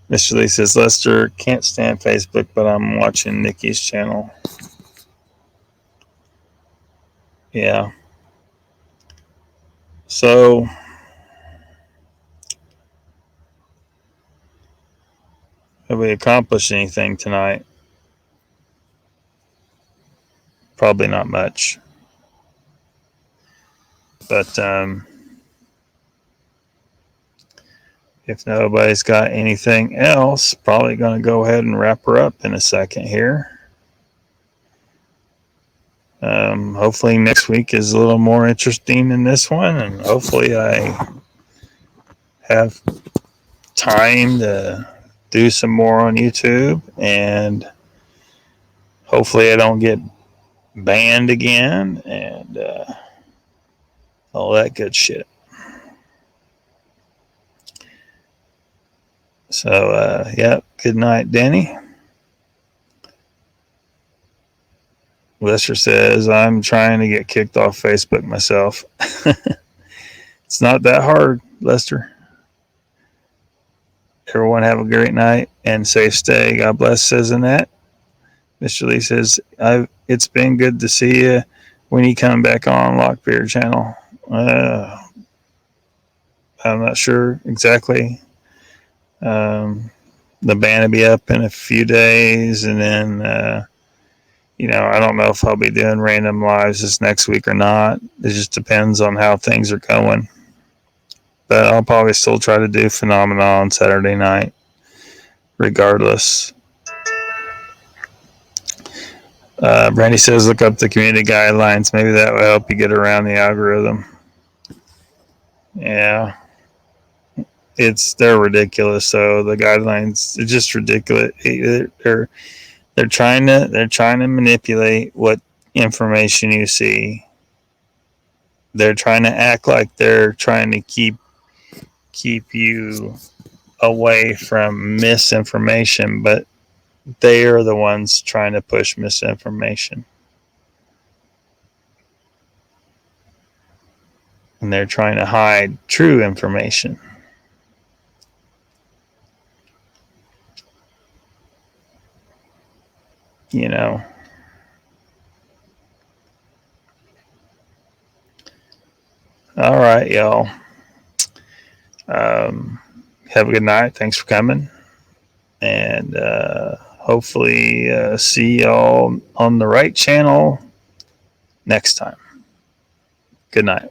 Mr. Lee says, Lester, can't stand Facebook, but I'm watching Nikki's channel. Yeah. So, have we accomplished anything tonight? Probably not much. But if nobody's got anything else, probably going to go ahead and wrap her up in a second here. Hopefully next week is a little more interesting than this one, and hopefully I have time to do some more on YouTube, and hopefully I don't get banned again, and all that good shit. So, yeah, good night, Danny. Lester says, I'm trying to get kicked off Facebook myself. It's not that hard, Lester. Everyone have a great night and safe stay. God bless, says Annette. Mr. Lee says, it's been good to see you when you come back on LOCKBEARD channel. I'm not sure exactly. The band will be up in a few days, and then, I don't know if I'll be doing random lives this next week or not. It just depends on how things are going. But I'll probably still try to do Phenomena on Saturday night, regardless. Brandy says, look up the community guidelines. Maybe that will help you get around the algorithm. Yeah. They're ridiculous. So the guidelines are just ridiculous. They're trying to manipulate what information you see. They're trying to act like they're trying to keep you away from misinformation, but they are the ones trying to push misinformation. And they're trying to hide true information. All right, y'all. Have a good night. Thanks for coming. And hopefully see y'all on the right channel next time. Good night.